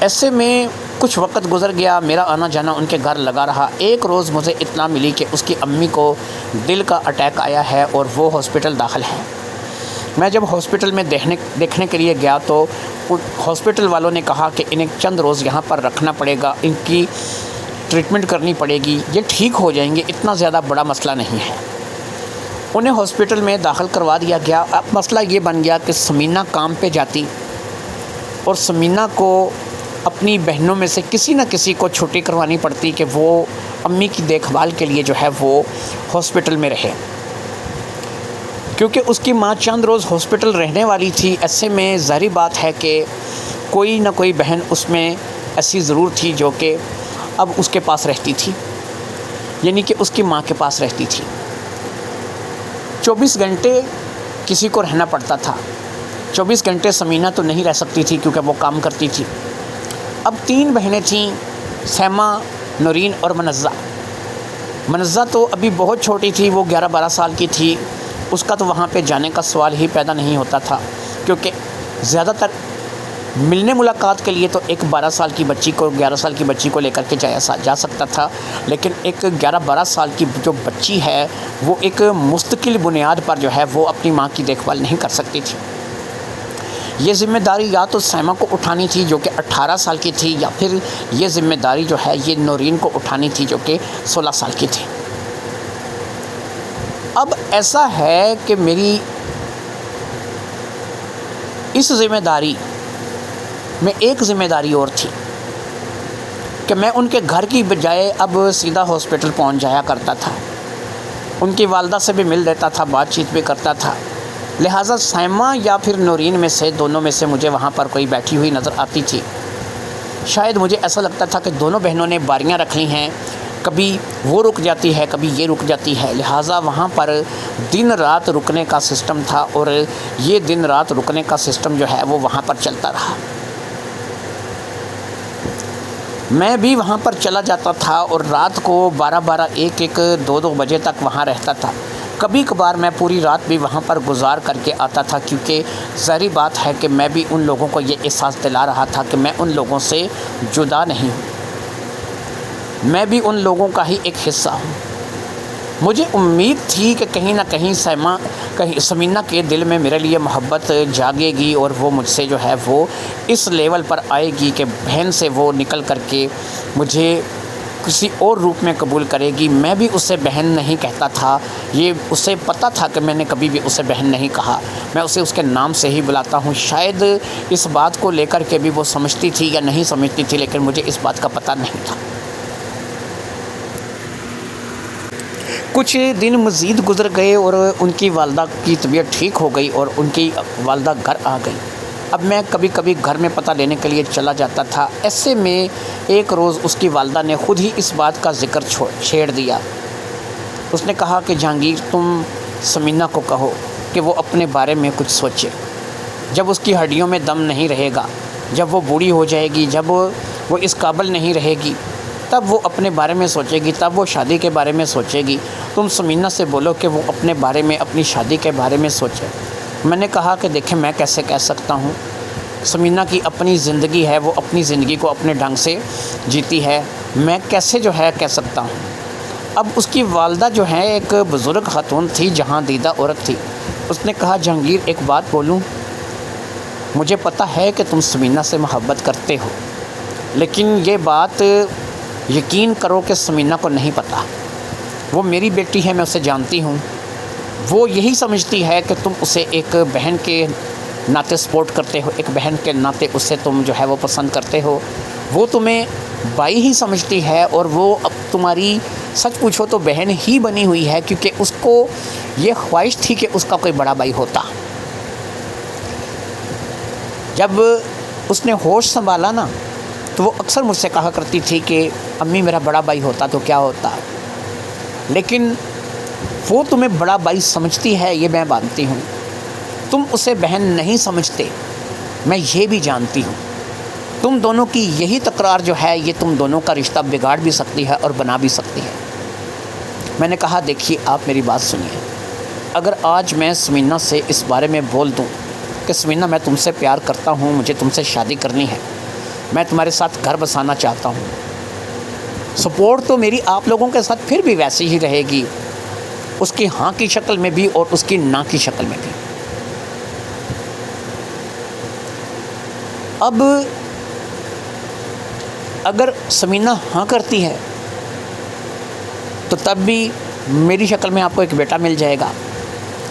ایسے میں کچھ وقت گزر گیا, میرا آنا جانا ان کے گھر لگا رہا. ایک روز مجھے اطلاع ملی کہ اس کی امی کو دل کا اٹیک آیا ہے اور وہ ہاسپٹل داخل ہے. میں جب ہاسپٹل میں دیکھنے کے لیے گیا تو ہاسپٹل والوں نے کہا کہ انہیں چند روز یہاں پر رکھنا پڑے گا, ان کی ٹریٹمنٹ کرنی پڑے گی, یہ ٹھیک ہو جائیں گے, اتنا زیادہ بڑا مسئلہ نہیں ہے. انہیں ہاسپٹل میں داخل کروا دیا گیا. اب مسئلہ یہ بن گیا کہ سمینہ کام پہ جاتی اور سمینہ کو اپنی بہنوں میں سے کسی نہ کسی کو چھٹی کروانی پڑتی کہ وہ امی کی دیکھ بھال کے لیے جو ہے وہ ہاسپٹل میں رہے, کیونکہ اس کی ماں چند روز ہاسپٹل رہنے والی تھی. ایسے میں ظاہری بات ہے کہ کوئی نہ کوئی بہن اس میں ایسی ضرور تھی جو کہ اب اس کے پاس رہتی تھی, یعنی کہ اس کی ماں کے پاس رہتی تھی. 24 گھنٹے کسی کو رہنا پڑتا تھا. 24 گھنٹے سمینہ تو نہیں رہ سکتی تھی کیونکہ وہ کام کرتی تھی. اب 3 بہنیں تھیں, سیما, نورین اور منزہ. منزہ تو ابھی بہت چھوٹی تھی, وہ 11-12 سال کی تھی. اس کا تو وہاں پہ جانے کا سوال ہی پیدا نہیں ہوتا تھا, کیونکہ زیادہ تر ملنے ملاقات کے لیے تو ایک 12 سال کی بچی کو 11 سال کی بچی کو لے کر کے جا سکتا تھا, لیکن ایک 11-12 سال کی جو بچی ہے وہ ایک مستقل بنیاد پر جو ہے وہ اپنی ماں کی دیکھ بھال نہیں کر سکتی تھی. یہ ذمہ داری یا تو سیما کو اٹھانی تھی جو کہ 18 سال کی تھی, یا پھر یہ ذمہ داری جو ہے یہ نورین کو اٹھانی تھی جو کہ 16 سال کی تھی. اب ایسا ہے کہ میری اس ذمہ داری میں ایک ذمہ داری اور تھی کہ میں ان کے گھر کی بجائے اب سیدھا ہاسپٹل پہنچ جایا کرتا تھا. ان کی والدہ سے بھی مل لیتا تھا, بات چیت بھی کرتا تھا. لہٰذا سیما یا پھر نورین میں سے دونوں میں سے مجھے وہاں پر کوئی بیٹھی ہوئی نظر آتی تھی. شاید مجھے ایسا لگتا تھا کہ دونوں بہنوں نے باریاں رکھ لی ہیں, کبھی وہ رک جاتی ہے کبھی یہ رک جاتی ہے. لہٰذا وہاں پر دن رات رکنے کا سسٹم تھا, اور یہ دن رات رکنے کا سسٹم جو ہے وہ وہاں پر چلتا رہا. میں بھی وہاں پر چلا جاتا تھا اور رات کو 12-12, 1-1, 2-2 بجے تک وہاں رہتا تھا. کبھی کبھار میں پوری رات بھی وہاں پر گزار کر کے آتا تھا, کیونکہ ظاہری بات ہے کہ میں بھی ان لوگوں کو یہ احساس دلا رہا تھا کہ میں ان لوگوں سے جدا نہیں ہوں, میں بھی ان لوگوں کا ہی ایک حصہ ہوں. مجھے امید تھی کہ کہیں نہ کہیں سمینہ کے دل میں میرے لیے محبت جاگے گی اور وہ مجھ سے جو ہے وہ اس لیول پر آئے گی کہ بہن سے وہ نکل کر کے مجھے کسی اور روپ میں قبول کرے گی. میں بھی اسے بہن نہیں کہتا تھا, یہ اسے پتہ تھا کہ میں نے کبھی بھی اسے بہن نہیں کہا, میں اسے اس کے نام سے ہی بلاتا ہوں. شاید اس بات کو لے کر کے بھی وہ سمجھتی تھی یا نہیں سمجھتی تھی, لیکن مجھے اس بات کا پتہ نہیں تھا. کچھ دن مزید گزر گئے اور ان کی والدہ کی طبیعت ٹھیک ہو گئی اور ان کی والدہ گھر آ گئی. اب میں کبھی کبھی گھر میں پتہ لینے کے لیے چلا جاتا تھا. ایسے میں ایک روز اس کی والدہ نے خود ہی اس بات کا ذکر چھیڑ دیا. اس نے کہا کہ جہانگیر تم سمینہ کو کہو کہ وہ اپنے بارے میں کچھ سوچے. جب اس کی ہڈیوں میں دم نہیں رہے گا, جب وہ بوڑھی ہو جائے گی, جب وہ اس قابل نہیں رہے گی, تب وہ اپنے بارے میں سوچے گی, تب وہ شادی کے بارے میں سوچے گی. تم سمینہ سے بولو کہ وہ اپنے بارے میں, اپنی شادی کے بارے میں سوچے. میں نے کہا کہ دیکھیں میں کیسے کہہ سکتا ہوں, سمینہ کی اپنی زندگی ہے, وہ اپنی زندگی کو اپنے ڈھنگ سے جیتی ہے, میں کیسے جو ہے کہہ سکتا ہوں. اب اس کی والدہ جو ہے ایک بزرگ خاتون تھی, جہاں دیدہ عورت تھی. اس نے کہا جہانگیر ایک بات بولوں, مجھے پتہ ہے کہ تم سمینہ سے محبت کرتے ہو, لیکن یہ بات یقین کرو کہ سمینہ کو نہیں پتہ. وہ میری بیٹی ہے, میں اسے جانتی ہوں. وہ یہی سمجھتی ہے کہ تم اسے ایک بہن کے ناطے سپورٹ کرتے ہو, ایک بہن کے ناطے اسے تم جو ہے وہ پسند کرتے ہو. وہ تمہیں بھائی ہی سمجھتی ہے, اور وہ تمہاری سچ پوچھو تو بہن ہی بنی ہوئی ہے، کیونکہ اس کو یہ خواہش تھی کہ اس کا کوئی بڑا بھائی ہوتا۔ جب اس نے ہوش سنبھالا نا تو وہ اکثر مجھ سے کہا کرتی تھی کہ امی میرا بڑا بھائی ہوتا تو کیا ہوتا، لیکن وہ تمہیں بڑا بھائی سمجھتی ہے یہ میں مانتی ہوں، تم اسے بہن نہیں سمجھتے، میں یہ بھی جانتی ہوں۔ تم دونوں کی یہی تکرار جو ہے یہ تم دونوں کا رشتہ بگاڑ بھی سکتی ہے اور بنا بھی سکتی ہے۔ میں نے کہا دیکھیے آپ میری بات سنیے، اگر آج میں سمینہ سے اس بارے میں بول دوں کہ سمینہ میں تم سے پیار کرتا ہوں، مجھے تم سے شادی کرنی ہے، میں تمہارے ساتھ گھر بسانا چاہتا ہوں، سپورٹ تو میری آپ لوگوں کے ساتھ پھر بھی ویسی ہی رہے گی، اس کی ہاں کی شکل میں بھی اور اس کی نا کی شکل میں بھی۔ اب اگر سمینہ ہاں کرتی ہے تو تب بھی میری شکل میں آپ کو ایک بیٹا مل جائے گا،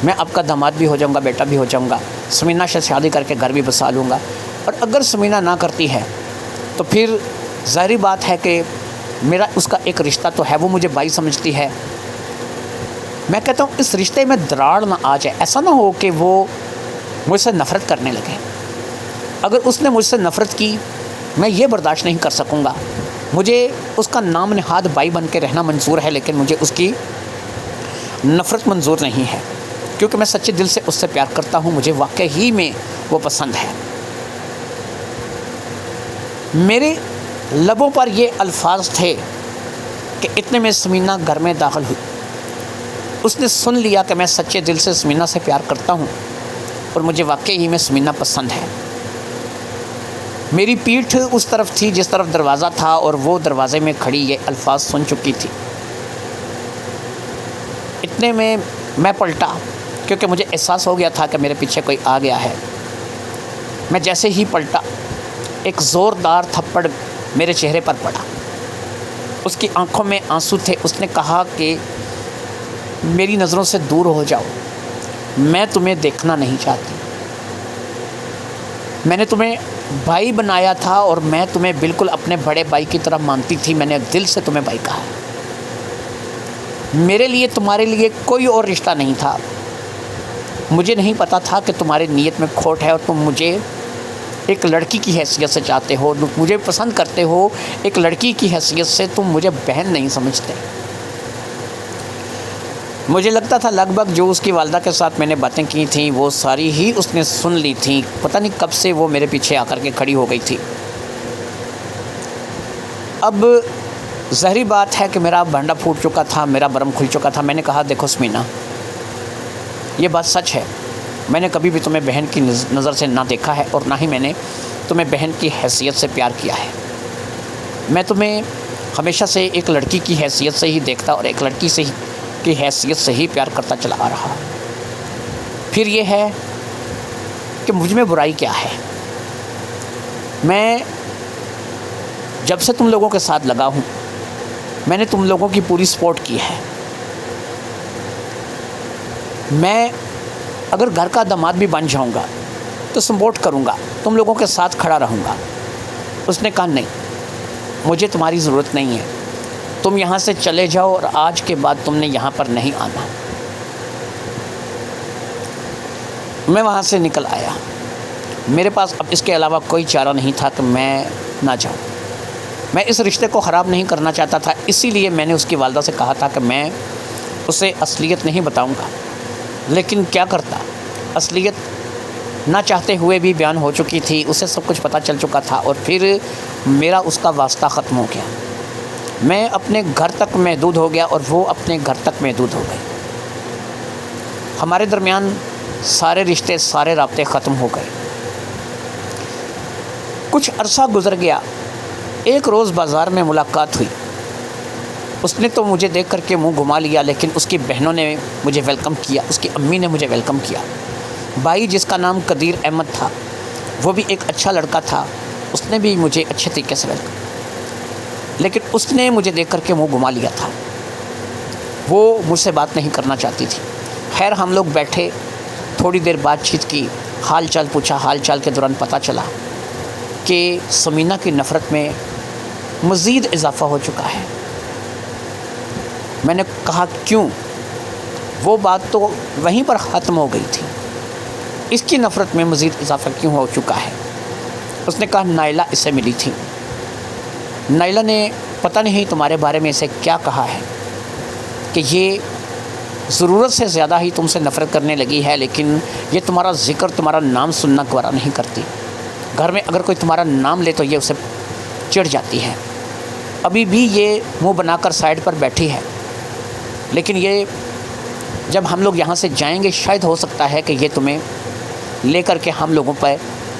میں آپ کا داماد بھی ہو جاؤں گا، بیٹا بھی ہو جاؤں گا، سمینہ سے شادی کر کے گھر بھی بسا لوں گا۔ اور اگر سمینہ نہ کرتی ہے تو پھر ظاہری بات ہے کہ میرا اس کا ایک رشتہ تو ہے، وہ مجھے بھائی سمجھتی ہے۔ میں کہتا ہوں اس رشتے میں دراڑ نہ آ جائے، ایسا نہ ہو کہ وہ مجھ سے نفرت کرنے لگے۔ اگر اس نے مجھ سے نفرت کی میں یہ برداشت نہیں کر سکوں گا، مجھے اس کا نام نہاد بھائی بن کے رہنا منظور ہے، لیکن مجھے اس کی نفرت منظور نہیں ہے، کیونکہ میں سچے دل سے اس سے پیار کرتا ہوں، مجھے واقعی میں وہ پسند ہے۔ میرے لبوں پر یہ الفاظ تھے کہ اتنے میں سمینہ گھر میں داخل ہوئی۔ اس نے سن لیا کہ میں سچے دل سے سمینہ سے پیار کرتا ہوں اور مجھے واقعی میں سمینہ پسند ہے۔ میری پیٹھ اس طرف تھی جس طرف دروازہ تھا، اور وہ دروازے میں کھڑی یہ الفاظ سن چکی تھی۔ اتنے میں پلٹا، کیونکہ مجھے احساس ہو گیا تھا کہ میرے پیچھے کوئی آ گیا ہے۔ میں جیسے ہی پلٹا ایک زوردار تھپڑ میرے چہرے پر پڑا۔ اس کی آنکھوں میں آنسو تھے۔ اس نے کہا کہ میری نظروں سے دور ہو جاؤ، میں تمہیں دیکھنا نہیں چاہتی، میں نے تمہیں بھائی بنایا تھا اور میں تمہیں بالکل اپنے بڑے بھائی کی طرح مانتی تھی، میں نے دل سے تمہیں بھائی کہا، میرے لیے تمہارے لیے کوئی اور رشتہ نہیں تھا۔ مجھے نہیں پتا تھا کہ تمہاری نیت میں کھوٹ ہے اور تم مجھے ایک لڑکی کی حیثیت سے چاہتے ہو، مجھے پسند کرتے ہو ایک لڑکی کی حیثیت سے، تم مجھے بہن نہیں سمجھتے۔ مجھے لگتا تھا لگ بھگ جو اس کی والدہ کے ساتھ میں نے باتیں کی تھیں وہ ساری ہی اس نے سن لی تھیں، پتہ نہیں کب سے وہ میرے پیچھے آ کر کے کھڑی ہو گئی تھی۔ اب ظاہری بات ہے کہ میرا بھانڈا پھوٹ چکا تھا، میرا برم کھل چکا تھا۔ میں نے کہا دیکھو سمینہ، یہ بات سچ ہے، میں نے کبھی بھی تمہیں بہن کی نظر سے نہ دیکھا ہے اور نہ ہی میں نے تمہیں بہن کی حیثیت سے پیار کیا ہے۔ میں تمہیں ہمیشہ سے ایک لڑکی کی حیثیت سے ہی دیکھتا اور ایک لڑکی سے ہی کی حیثیت سے ہی پیار کرتا چلا آ رہا۔ پھر یہ ہے کہ مجھ میں برائی کیا ہے؟ میں جب سے تم لوگوں کے ساتھ لگا ہوں میں نے تم لوگوں کی پوری سپورٹ کی ہے۔ میں اگر گھر کا داماد بھی بن جاؤں گا تو سپورٹ کروں گا، تم لوگوں کے ساتھ کھڑا رہوں گا۔ اس نے کہا نہیں، مجھے تمہاری ضرورت نہیں ہے، تم یہاں سے چلے جاؤ اور آج کے بعد تم نے یہاں پر نہیں آنا۔ میں وہاں سے نکل آیا، میرے پاس اب اس کے علاوہ کوئی چارہ نہیں تھا کہ میں نہ جاؤں۔ میں اس رشتے کو خراب نہیں کرنا چاہتا تھا، اسی لیے میں نے اس کی والدہ سے کہا تھا کہ میں اسے اصلیت نہیں بتاؤں گا، لیکن کیا کرتا، اصلیت نہ چاہتے ہوئے بھی بیان ہو چکی تھی، اسے سب کچھ پتہ چل چکا تھا، اور پھر میرا اس کا واسطہ ختم ہو گیا۔ میں اپنے گھر تک محدود ہو گیا اور وہ اپنے گھر تک محدود ہو گئی۔ ہمارے درمیان سارے رشتے، سارے رابطے ختم ہو گئے۔ کچھ عرصہ گزر گیا، ایک روز بازار میں ملاقات ہوئی۔ اس نے تو مجھے دیکھ کر کے منہ گھما لیا، لیکن اس کی بہنوں نے مجھے ویلکم کیا، اس کی امی نے مجھے ویلکم کیا۔ بھائی جس کا نام قدیر احمد تھا، وہ بھی ایک اچھا لڑکا تھا، اس نے بھی مجھے اچھے طریقے سے ویلکم، لیکن اس نے مجھے دیکھ کر کے منہ گھما لیا تھا، وہ مجھ سے بات نہیں کرنا چاہتی تھی۔ خیر ہم لوگ بیٹھے، تھوڑی دیر بات چیت کی، حال چال پوچھا۔ حال چال کے دوران پتہ چلا کہ سمینہ کی نفرت میں مزید اضافہ ہو چکا ہے۔ میں نے کہا کیوں؟ وہ بات تو وہیں پر ختم ہو گئی تھی، اس کی نفرت میں مزید اضافہ کیوں ہو چکا ہے؟ اس نے کہا نائلہ اس سے ملی تھی، نائلہ نے پتہ نہیں تمہارے بارے میں اسے کیا کہا ہے کہ یہ ضرورت سے زیادہ ہی تم سے نفرت کرنے لگی ہے، لیکن یہ تمہارا ذکر، تمہارا نام سننا گوارا نہیں کرتی۔ گھر میں اگر کوئی تمہارا نام لے تو یہ اسے چڑھ جاتی ہے۔ ابھی بھی یہ منہ بنا کر سائڈ پر بیٹھی ہے، لیکن یہ جب ہم لوگ یہاں سے جائیں گے شاید ہو سکتا ہے کہ یہ تمہیں لے کر کے ہم لوگوں پر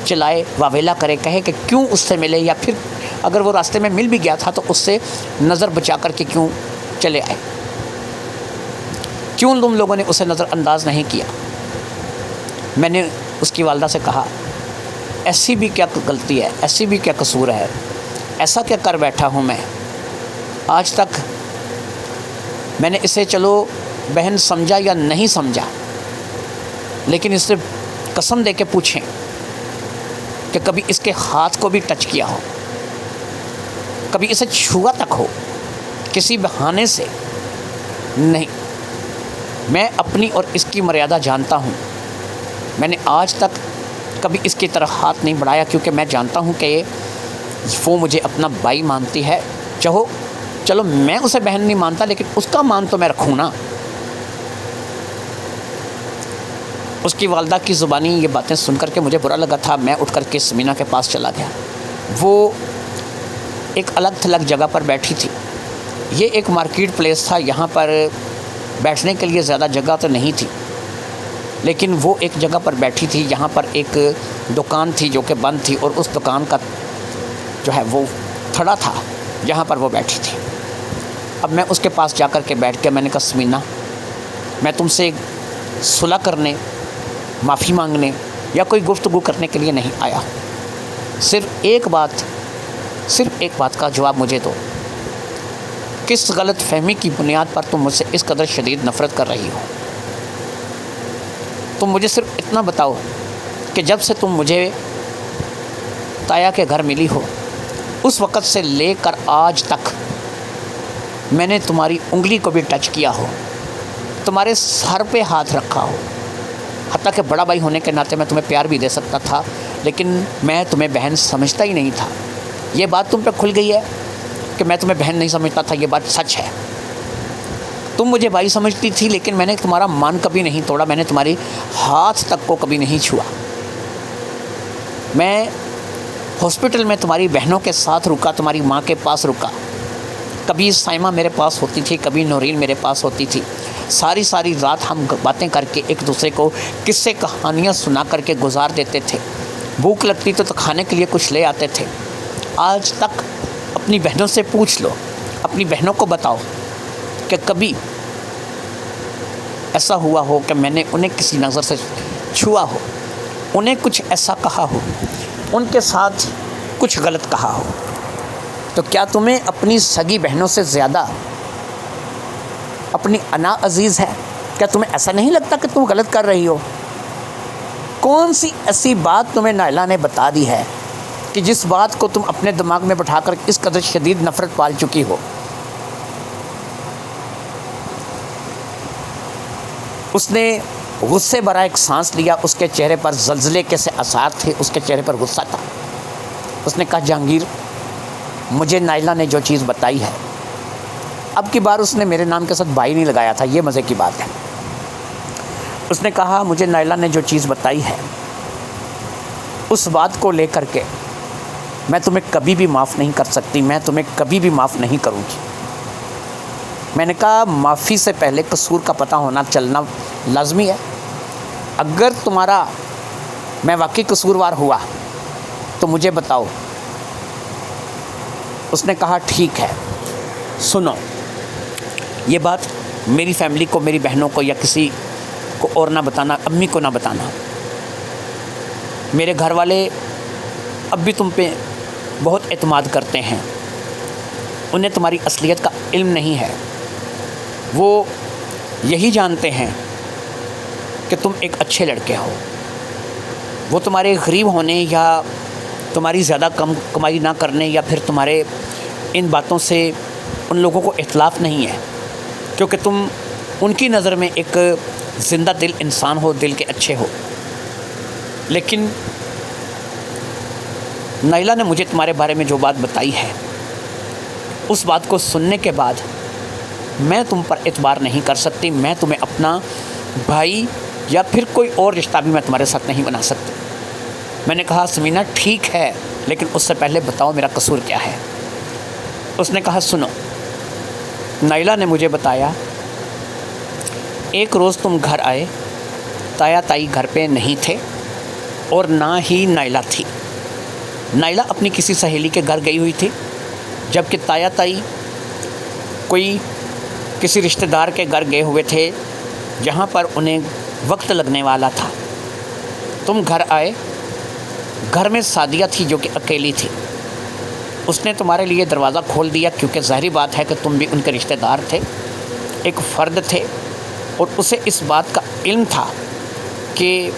چلائے، واویلا کرے، کہے کہ کیوں اس سے ملے، یا پھر اگر وہ راستے میں مل بھی گیا تھا تو اس سے نظر بچا کر کے کیوں چلے آئے، کیوں تم لوگوں نے اسے نظر انداز نہیں کیا۔ میں نے اس کی والدہ سے کہا ایسی بھی کیا غلطی ہے، ایسی بھی کیا قصور ہے، ایسا کیا کر بیٹھا ہوں میں؟ آج تک میں نے اسے چلو بہن سمجھا یا نہیں سمجھا، لیکن اس سے قسم دے کے پوچھیں کہ کبھی اس کے ہاتھ کو بھی ٹچ کیا ہو، کبھی اسے چھوا تک ہو کسی بہانے سے؟ نہیں، میں اپنی اور اس کی مریادہ جانتا ہوں۔ میں نے آج تک کبھی اس کی طرح ہاتھ نہیں بڑھایا، کیونکہ میں جانتا ہوں کہ وہ مجھے اپنا بھائی مانتی ہے۔ چلو میں اسے بہن نہیں مانتا، لیکن اس کا مان تو میں رکھوں نا۔ اس کی والدہ کی زبانی یہ باتیں سن کر کے مجھے برا لگا تھا۔ میں اٹھ کر کے سمینہ کے پاس چلا گیا۔ وہ ایک الگ تھلگ جگہ پر بیٹھی تھی۔ یہ ایک مارکیٹ پلیس تھا، یہاں پر بیٹھنے کے لیے زیادہ جگہ تو نہیں تھی، لیکن وہ ایک جگہ پر بیٹھی تھی۔ یہاں پر ایک دکان تھی جو کہ بند تھی، اور اس دکان کا جو ہے وہ تھڑا تھا جہاں پر وہ بیٹھی تھی۔ اب میں اس کے پاس جا کر کے بیٹھ کے میں نے کہا سمینہ، میں تم سے صلح کرنے، معافی مانگنے یا کوئی گفتگو کرنے کے لیے نہیں آیا ہوں۔ صرف ایک بات کا جواب مجھے دو، کس غلط فہمی کی بنیاد پر تم مجھ سے اس قدر شدید نفرت کر رہی ہو؟ تم مجھے صرف اتنا بتاؤ کہ جب سے تم مجھے تایا کے گھر ملی ہو اس وقت سے لے کر آج تک میں نے تمہاری انگلی کو بھی ٹچ کیا ہو، تمہارے سر پہ ہاتھ رکھا ہو، حتیٰ کہ بڑا بھائی ہونے کے ناطے میں تمہیں پیار بھی دے سکتا تھا، لیکن میں تمہیں بہن سمجھتا ہی نہیں تھا۔ یہ بات تم پہ کھل گئی ہے کہ میں تمہیں بہن نہیں سمجھتا تھا، یہ بات سچ ہے۔ تم مجھے بھائی سمجھتی تھی، لیکن میں نے تمہارا مان کبھی نہیں توڑا، میں نے تمہاری ہاتھ تک کو کبھی نہیں چھوا۔ میں ہاسپٹل میں تمہاری بہنوں کے ساتھ رکا، تمہاری ماں کے پاس رکا، کبھی سائمہ میرے پاس ہوتی تھی، کبھی نورین میرے پاس ہوتی تھی۔ ساری رات ہم باتیں کر کے ایک دوسرے کو قصے کہانیاں سنا کر کے گزار دیتے تھے۔ بھوک لگتی تو کھانے کے لیے کچھ لے آتے تھے۔ آج تک اپنی بہنوں سے پوچھ لو، اپنی بہنوں کو بتاؤ کہ کبھی ایسا ہوا ہو کہ میں نے انہیں کسی نظر سے چھوا ہو، انہیں کچھ ایسا کہا ہو، ان کے ساتھ کچھ غلط کہا ہو؟ تو کیا تمہیں اپنی سگی بہنوں سے زیادہ اپنی انا عزیز ہے؟ کیا تمہیں ایسا نہیں لگتا کہ تم غلط کر رہی ہو؟ کون سی ایسی بات تمہیں نائلہ نے بتا دی ہے کہ جس بات کو تم اپنے دماغ میں بٹھا کر اس قدر شدید نفرت پال چکی ہو؟ اس نے غصے بھرا ایک سانس لیا، اس کے چہرے پر زلزلے کے سے اثار تھے، اس کے چہرے پر غصہ تھا۔ اس نے کہا جہانگیر، مجھے نائلہ نے جو چیز بتائی ہے، اب کی بار اس نے میرے نام کے ساتھ بھائی نہیں لگایا تھا، یہ مزے کی بات ہے۔ اس نے کہا مجھے نائلہ نے جو چیز بتائی ہے اس بات کو لے کر کے میں تمہیں کبھی بھی معاف نہیں کر سکتی، میں تمہیں کبھی بھی معاف نہیں کروں گی۔ میں نے کہا معافی سے پہلے قصور کا پتہ ہونا چلنا لازمی ہے۔ اگر تمہارا میں واقعی قصوروار ہوا تو مجھے بتاؤ۔ اس نے کہا ٹھیک ہے، سنو، یہ بات میری فیملی کو، میری بہنوں کو یا کسی کو اور نہ بتانا، امی کو نہ بتانا۔ میرے گھر والے اب بھی تم پہ بہت اعتماد کرتے ہیں، انہیں تمہاری اصلیت کا علم نہیں ہے۔ وہ یہی جانتے ہیں کہ تم ایک اچھے لڑکے ہو۔ وہ تمہارے غریب ہونے یا تمہاری زیادہ کمائی نہ کرنے یا پھر تمہارے ان باتوں سے ان لوگوں کو اختلاف نہیں ہے۔ کیونکہ تم ان کی نظر میں ایک زندہ دل انسان ہو، دل کے اچھے ہو. لیکن نائلہ نے مجھے تمہارے بارے میں جو بات بتائی ہے، اس بات کو سننے کے بعد میں تم پر اعتبار نہیں کر سکتی. میں تمہیں اپنا بھائی یا پھر کوئی اور رشتہ بھی میں تمہارے ساتھ نہیں بنا سکتی. میں نے کہا سمینہ ٹھیک ہے، لیکن اس سے پہلے بتاؤ میرا قصور کیا ہے. اس نے کہا سنو، نائلہ نے مجھے بتایا ایک روز تم گھر آئے، تایا تائی گھر پہ نہیں تھے اور نہ ہی نائلہ تھی. نائلہ اپنی کسی سہیلی کے گھر گئی ہوئی تھی، جبکہ تایا تائی کوئی کسی رشتہ دار کے گھر گئے ہوئے تھے جہاں پر انہیں وقت لگنے والا تھا. تم گھر آئے، گھر میں سعدیہ تھی جو کہ اکیلی تھی. اس نے تمہارے لیے دروازہ کھول دیا کیونکہ ظاہری بات ہے کہ تم بھی ان کے رشتہ دار تھے، ایک فرد تھے، اور اسے اس بات کا علم تھا کہ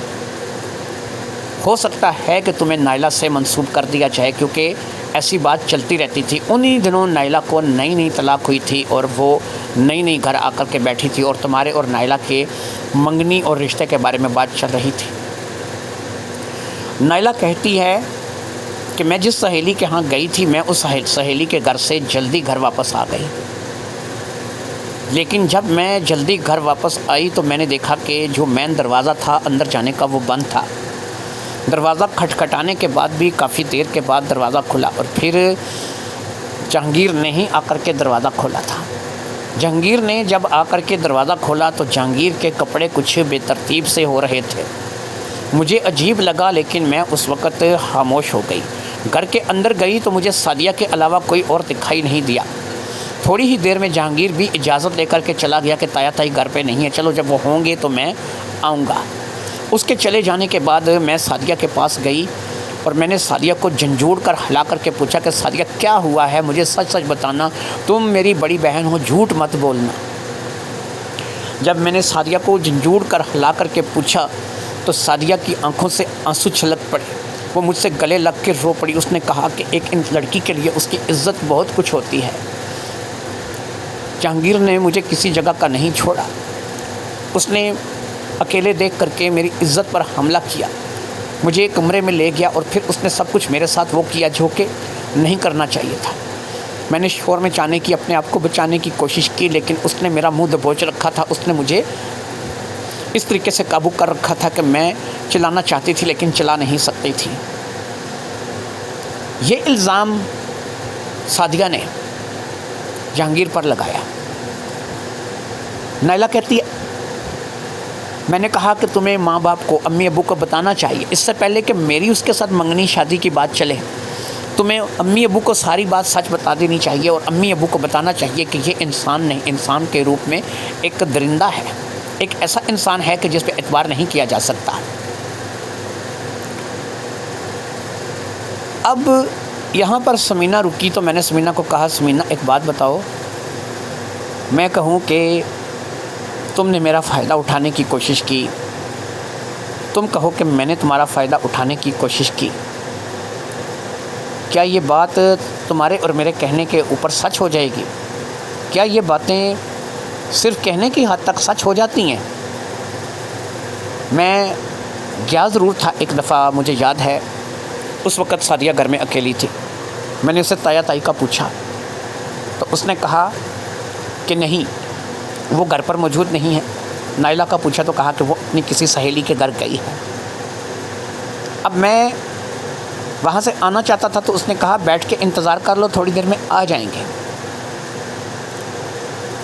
ہو سکتا ہے کہ تمہیں نائلہ سے منسوب کر دیا جائے، کیونکہ ایسی بات چلتی رہتی تھی. انہی دنوں نائلہ کو نئی طلاق ہوئی تھی اور وہ نئی گھر آ کر کے بیٹھی تھی اور تمہارے اور نائلہ کے منگنی اور رشتے کے بارے میں بات چل رہی تھی. نائلہ کہتی ہے کہ میں جس سہیلی کے ہاں گئی تھی، میں اس سہیلی کے گھر سے جلدی گھر واپس آ گئی. لیکن جب میں جلدی گھر واپس آئی تو میں نے دیکھا کہ جو مین دروازہ تھا اندر جانے کا وہ بند تھا. دروازہ کھٹکھٹانے کے بعد بھی کافی دیر کے بعد دروازہ کھلا اور پھر جہانگیر نے ہی آ کر کے دروازہ کھولا تھا. جہانگیر نے جب آ کر کے دروازہ کھولا تو جہانگیر کے کپڑے کچھ بے ترتیب سے ہو رہے تھے. مجھے عجیب لگا، لیکن میں اس وقت خاموش ہو گئی. گھر کے اندر گئی تو مجھے سعدیہ کے علاوہ کوئی اور دکھائی نہیں دیا. تھوڑی ہی دیر میں جہانگیر بھی اجازت لے کر کے چلا گیا کہ تایا تائی گھر پہ نہیں ہے، چلو جب وہ ہوں گے تو میں آؤں گا. اس کے چلے جانے کے بعد میں سعدیہ کے پاس گئی اور میں نے سعدیہ کو جھنجھوڑ کر ہلا کر کے پوچھا کہ سعدیہ کیا ہوا ہے، مجھے سچ سچ بتانا، تم میری بڑی بہن ہو، جھوٹ مت بولنا. جب میں نے سعدیہ کو جھنجھوڑ کر ہلا کر کے پوچھا تو سعدیہ کی آنکھوں سے آنسو چھلک پڑے. وہ مجھ سے گلے لگ کے رو پڑی. اس نے کہا کہ ایک لڑکی کے لیے اس کی عزت بہت کچھ ہوتی ہے. جہانگیر نے مجھے کسی جگہ کا نہیں چھوڑا. اس نے اکیلے دیکھ کر کے میری عزت پر حملہ کیا، مجھے ایک کمرے میں لے گیا اور پھر اس نے سب کچھ میرے ساتھ وہ کیا جو کہ نہیں کرنا چاہیے تھا. میں نے شور میں چانے کی اپنے آپ کو بچانے کی کوشش کی، لیکن اس نے میرا منہ دبوچ رکھا تھا. اس نے مجھے اس طریقے سے قابو کر رکھا تھا کہ میں چلانا چاہتی تھی لیکن چلا نہیں سکتی تھی. یہ الزام سعدیہ نے جہانگیر پر لگایا. نائلہ کہتی ہے میں نے کہا کہ تمہیں ماں باپ کو، امی ابو کو بتانا چاہیے اس سے پہلے کہ میری اس کے ساتھ منگنی شادی کی بات چلے. تمہیں امی ابو کو ساری بات سچ بتا دینی چاہیے اور امی ابو کو بتانا چاہیے کہ یہ انسان نہیں، انسان کے روپ میں ایک درندہ ہے، ایک ایسا انسان ہے کہ جس پہ اعتبار نہیں کیا جا سکتا. اب یہاں پر سمینہ رکی تو میں نے سمینہ کو کہا سمینہ ایک بات بتاؤ، میں کہوں کہ تم نے میرا فائدہ اٹھانے کی کوشش کی، تم کہو کہ میں نے تمہارا فائدہ اٹھانے کی کوشش کی، کیا یہ بات تمہارے اور میرے کہنے کے اوپر سچ ہو جائے گی؟ کیا یہ باتیں صرف کہنے کی حد تک سچ ہو جاتی ہیں؟ میں گیا ضرور تھا ایک دفعہ، مجھے یاد ہے اس وقت سعدیہ گھر میں اکیلی تھی. میں نے اسے تایا تائی کا پوچھا تو اس نے کہا کہ نہیں، وہ گھر پر موجود نہیں ہے. نائلہ کا پوچھا تو کہا کہ وہ اپنی کسی سہیلی کے گھر گئی ہے. اب میں وہاں سے آنا چاہتا تھا تو اس نے کہا بیٹھ کے انتظار کر لو، تھوڑی دیر میں آ جائیں گے.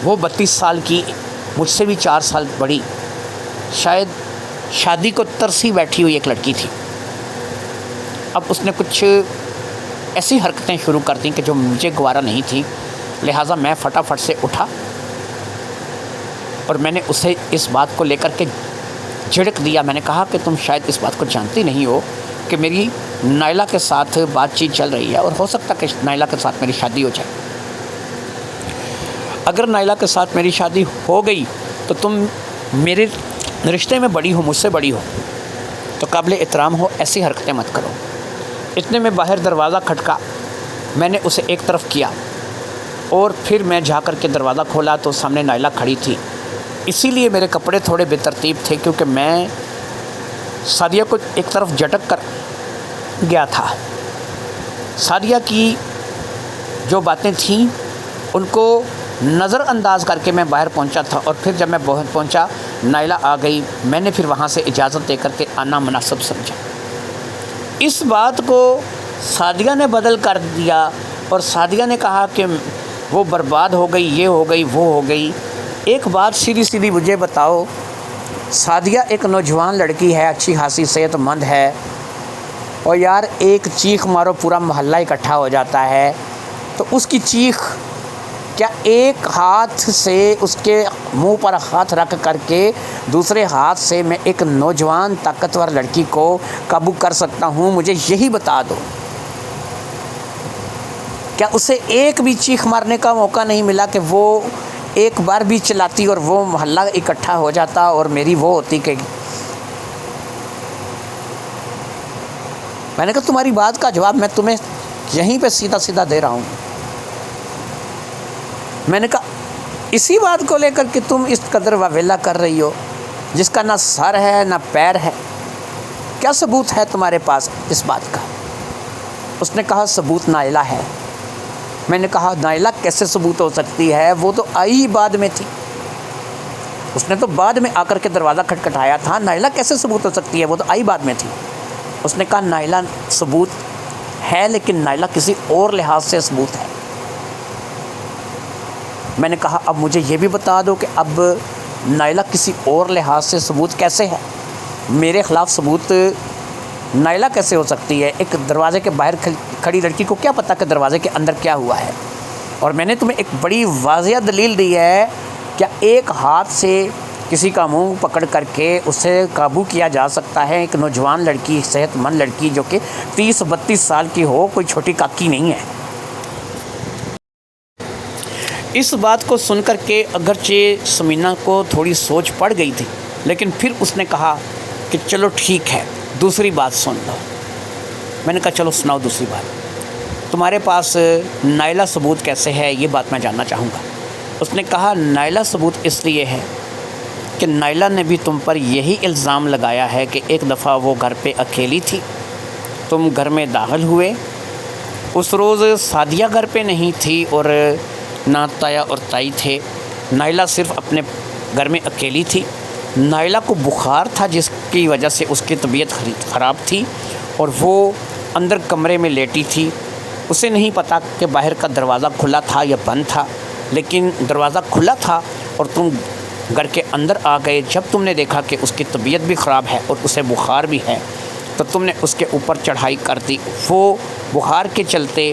وہ 32 سال کی، مجھ سے بھی 4 سال بڑی، شاید شادی کو ترسی بیٹھی ہوئی ایک لڑکی تھی. اب اس نے کچھ ایسی حرکتیں شروع کر دیں کہ جو مجھے گوارا نہیں تھی، لہٰذا میں فٹافٹ سے اٹھا اور میں نے اسے اس بات کو لے کر کے جھڑک دیا. میں نے کہا کہ تم شاید اس بات کو جانتی نہیں ہو کہ میری نائلہ کے ساتھ بات چیت چل رہی ہے اور ہو سکتا کہ نائلہ کے ساتھ میری شادی ہو جائے. اگر نائلہ کے ساتھ میری شادی ہو گئی تو تم میرے رشتے میں بڑی ہو، مجھ سے بڑی ہو، تو قابل احترام ہو، ایسی حرکتیں مت کرو. اتنے میں باہر دروازہ کھٹکا. میں نے اسے ایک طرف کیا اور پھر میں جا کر کے دروازہ کھولا تو سامنے نائلہ کھڑی تھی۔ اسی لیے میرے کپڑے تھوڑے بے ترتیب تھے، کیونکہ میں سعدیہ کو ایک طرف جھٹک کر گیا تھا۔ سعدیہ کی جو باتیں تھیں ان کو نظر انداز کر کے میں باہر پہنچا تھا، اور پھر جب میں باہر پہنچا نائلہ آ گئی، میں نے پھر وہاں سے اجازت دے کر کے آنا مناسب سمجھا۔ اس بات کو سعدیہ نے بدل کر دیا، اور سعدیہ نے کہا کہ وہ برباد ہو گئی، یہ ہو گئی، وہ ہو گئی۔ ایک بات سیدھی مجھے بتاؤ، سعدیہ ایک نوجوان لڑکی ہے، اچھی خاصی صحت مند ہے، اور یار ایک چیخ مارو پورا محلہ اکٹھا ہو جاتا ہے، تو اس کی چیخ کیا ایک ہاتھ سے اس کے منہ پر ہاتھ رکھ کر کے دوسرے ہاتھ سے میں ایک نوجوان طاقتور لڑکی کو قابو کر سکتا ہوں؟ مجھے یہی بتا دو، کیا اسے ایک بھی چیخ مارنے کا موقع نہیں ملا کہ وہ ایک بار بھی چلاتی اور وہ محلہ اکٹھا ہو جاتا اور میری وہ ہوتی کہ میں نے کہا تمہاری بات کا جواب میں تمہیں یہیں پہ سیدھا دے رہا ہوں۔ میں نے کہا اسی بات کو لے کر کہ تم اس قدر واویلا کر رہی ہو، جس کا نہ سر ہے نہ پیر ہے، کیا ثبوت ہے تمہارے پاس اس بات کا؟ اس نے کہا ثبوت نائلہ ہے۔ میں نے کہا نائلہ کیسے ثبوت ہو سکتی ہے؟ وہ تو آئی ہی بعد میں تھی، اس نے تو بعد میں آ کر کے دروازہ کھٹکھٹایا تھا، نائلہ کیسے ثبوت ہو سکتی ہے؟ وہ تو آئی بعد میں تھی۔ اس نے کہا نائلہ ثبوت ہے، لیکن نائلہ کسی اور لحاظ سے ثبوت ہے۔ میں نے کہا اب مجھے یہ بھی بتا دو کہ اب نائلہ کسی اور لحاظ سے ثبوت کیسے ہے؟ میرے خلاف ثبوت نائلہ کیسے ہو سکتی ہے؟ ایک دروازے کے باہر کھڑی لڑکی کو کیا پتہ کہ دروازے کے اندر کیا ہوا ہے؟ اور میں نے تمہیں ایک بڑی واضح دلیل دی ہے، کیا ایک ہاتھ سے کسی کا منہ پکڑ کر کے اسے قابو کیا جا سکتا ہے؟ ایک نوجوان لڑکی، صحت مند لڑکی جو کہ 30-32 سال کی ہو، کوئی چھوٹی کاکی نہیں ہے۔ اس بات کو سن کر کے اگرچہ ثمینہ کو تھوڑی سوچ پڑ گئی تھی، لیکن پھر اس نے کہا کہ چلو ٹھیک ہے، دوسری بات سن لو۔ میں نے کہا چلو سناؤ دوسری بات، تمہارے پاس نائلہ ثبوت کیسے ہے؟ یہ بات میں جاننا چاہوں گا۔ اس نے کہا نائلہ ثبوت اس لیے ہے کہ نائلہ نے بھی تم پر یہی الزام لگایا ہے کہ ایک دفعہ وہ گھر پہ اکیلی تھی، تم گھر میں داخل ہوئے، اس روز سعدیہ گھر پہ نہیں تھی اور نہ تایا اور تائی تھے، نائلہ صرف اپنے گھر میں اکیلی تھی۔ نائلہ کو بخار تھا جس کی وجہ سے اس کی طبیعت خراب تھی، اور وہ اندر کمرے میں لیٹی تھی، اسے نہیں پتہ کہ باہر کا دروازہ کھلا تھا یا بند تھا، لیکن دروازہ کھلا تھا اور تم گھر کے اندر آ گئے۔ جب تم نے دیکھا کہ اس کی طبیعت بھی خراب ہے اور اسے بخار بھی ہے، تو تم نے اس کے اوپر چڑھائی کر دی۔ وہ بخار کے چلتے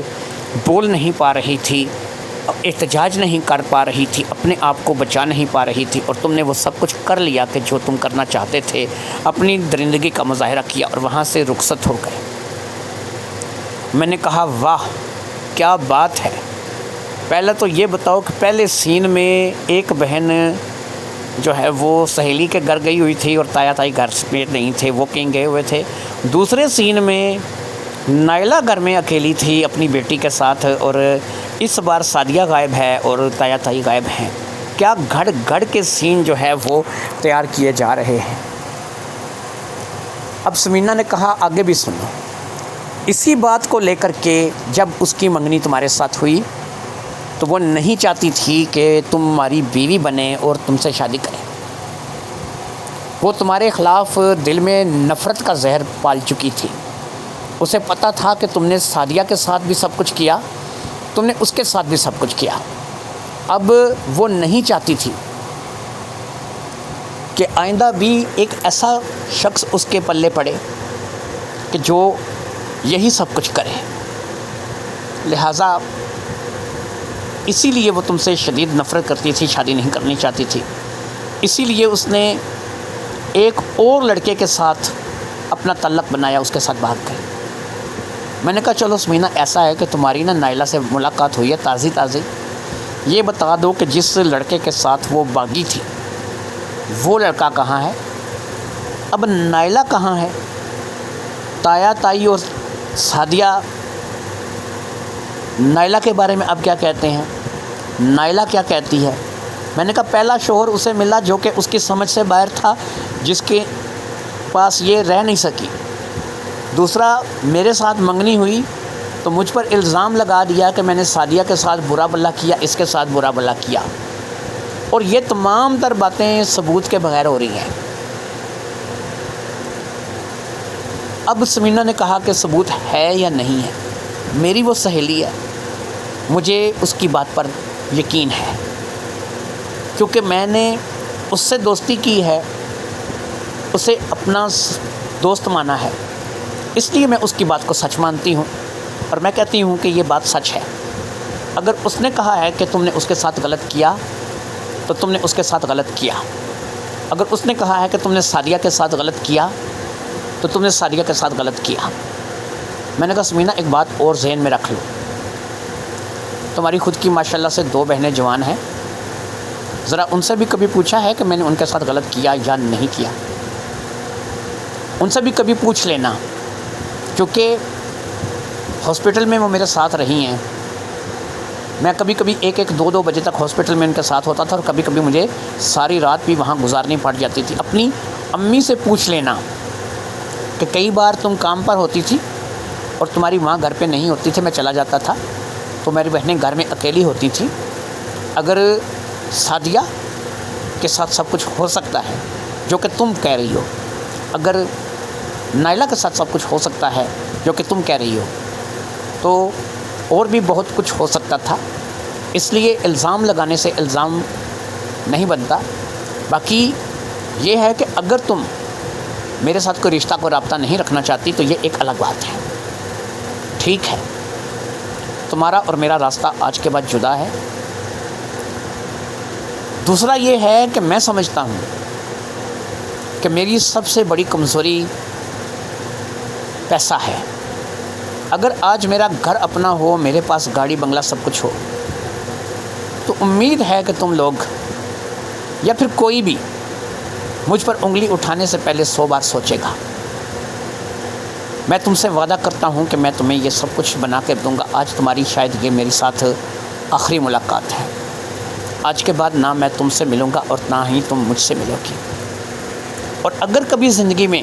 بول نہیں پا رہی تھی، احتجاج نہیں کر پا رہی تھی، اپنے آپ کو بچا نہیں پا رہی تھی، اور تم نے وہ سب کچھ کر لیا کہ جو تم کرنا چاہتے تھے، اپنی درندگی کا مظاہرہ کیا اور وہاں سے رخصت ہو گئے۔ میں نے کہا واہ کیا بات ہے، پہلے تو یہ بتاؤ کہ پہلے سین میں ایک بہن جو ہے وہ سہیلی کے گھر گئی ہوئی تھی اور تایا تائی گھر میں نہیں تھے، وہ کہیں گئے ہوئے تھے۔ دوسرے سین میں نائلہ گھر میں اکیلی تھی اپنی بیٹی کے ساتھ، اور اس بار سعدیہ غائب ہے اور تایا تائی غائب ہیں۔ کیا گھڑ گھڑ کے سین جو ہے وہ تیار کیے جا رہے ہیں۔ اب ثمینہ نے کہا آگے بھی سنو، اسی بات کو لے کر کے جب اس کی منگنی تمہارے ساتھ ہوئی تو وہ نہیں چاہتی تھی کہ تمہاری بیوی بنے اور تم سے شادی کرے، وہ تمہارے خلاف دل میں نفرت کا زہر پال چکی تھی۔ اسے پتہ تھا کہ تم نے سعدیہ کے ساتھ بھی سب کچھ کیا، تم نے اس کے ساتھ بھی سب کچھ کیا۔ اب وہ نہیں چاہتی تھی کہ آئندہ بھی ایک ایسا شخص اس کے پلے پڑے کہ جو یہی سب کچھ کرے، لہٰذا اسی لیے وہ تم سے شدید نفرت کرتی تھی، شادی نہیں کرنی چاہتی تھی۔ اسی لیے اس نے ایک اور لڑکے کے ساتھ اپنا تعلق بنایا، اس کے ساتھ بھاگ گئی۔ میں نے کہا چلو ثمینہ ایسا ہے کہ تمہاری نائلہ سے ملاقات ہوئی ہے تازی، یہ بتا دو کہ جس لڑکے کے ساتھ وہ باغی تھی وہ لڑکا کہاں ہے؟ اب نائلہ کہاں ہے؟ تایا تائی اور سعدیہ نائلہ کے بارے میں اب کیا کہتے ہیں؟ نائلہ کیا کہتی ہے؟ میں نے کہا پہلا شوہر اسے ملا جو کہ اس کی سمجھ سے باہر تھا، جس کے پاس یہ رہ نہیں سکی۔ دوسرا میرے ساتھ منگنی ہوئی تو مجھ پر الزام لگا دیا کہ میں نے سعدیہ کے ساتھ برا بھلا کیا، اس کے ساتھ برا بھلا کیا، اور یہ تمام تر باتیں ثبوت کے بغیر ہو رہی ہیں۔ اب سمینا نے کہا کہ ثبوت ہے یا نہیں ہے؟ میری وہ سہیلی ہے، مجھے اس کی بات پر یقین ہے، کیونکہ میں نے اس سے دوستی کی ہے، اسے اپنا دوست مانا ہے، اس لیے میں اس کی بات کو سچ مانتی ہوں، اور میں کہتی ہوں کہ یہ بات سچ ہے۔ اگر اس نے کہا ہے کہ تم نے اس کے ساتھ غلط کیا تو تم نے اس کے ساتھ غلط کیا، اگر اس نے کہا ہے کہ تم نے سعدیہ کے ساتھ غلط کیا تو تم نے سعدیہ کے ساتھ غلط کیا۔ میں نے کہا سمینا ایک بات اور ذہن میں رکھ لو، تمہاری خود کی ماشاءاللہ سے 2 بہنیں جوان ہیں، ذرا ان سے بھی کبھی پوچھا ہے کہ میں نے ان کے ساتھ غلط کیا یا نہیں کیا؟ ان سے بھی کبھی پوچھ لینا، کیونکہ ہاسپٹل میں وہ میرے ساتھ رہی ہیں، میں کبھی کبھی 1-2 بجے تک ہاسپٹل میں ان کے ساتھ ہوتا تھا، اور کبھی کبھی مجھے ساری رات بھی وہاں گزارنی پڑ جاتی تھی۔ اپنی امی سے پوچھ لینا کہ کئی بار تم کام پر ہوتی تھی اور تمہاری ماں گھر پہ نہیں ہوتی تھی، میں چلا جاتا تھا تو میری بہنیں گھر میں اکیلی ہوتی تھیں۔ اگر سعدیہ کے ساتھ سب کچھ ہو سکتا ہے جو کہ تم کہہ رہی ہو، اگر نائلہ کے ساتھ سب کچھ ہو سکتا ہے جو کہ تم کہہ رہی ہو، تو اور بھی بہت کچھ ہو سکتا تھا۔ اس لیے الزام لگانے سے الزام نہیں بنتا۔ باقی یہ ہے کہ اگر تم میرے ساتھ کوئی رشتہ کو رابطہ نہیں رکھنا چاہتی تو یہ ایک الگ بات ہے، ٹھیک ہے؟ تمہارا اور میرا راستہ آج کے بعد جدا ہے۔ دوسرا یہ ہے کہ میں سمجھتا ہوں کہ میری سب سے بڑی کمزوری پیسہ ہے۔ اگر آج میرا گھر اپنا ہو، میرے پاس گاڑی بنگلہ سب کچھ ہو، تو امید ہے کہ تم لوگ یا پھر کوئی بھی مجھ پر انگلی اٹھانے سے پہلے 100 بار سوچے گا۔ میں تم سے وعدہ کرتا ہوں کہ میں تمہیں یہ سب کچھ بنا کے دوں گا۔ آج تمہاری شاید یہ میرے ساتھ آخری ملاقات ہے۔ آج کے بعد نہ میں تم سے ملوں گا اور نہ ہی تم مجھ سے ملو گی۔ اور اگر کبھی زندگی میں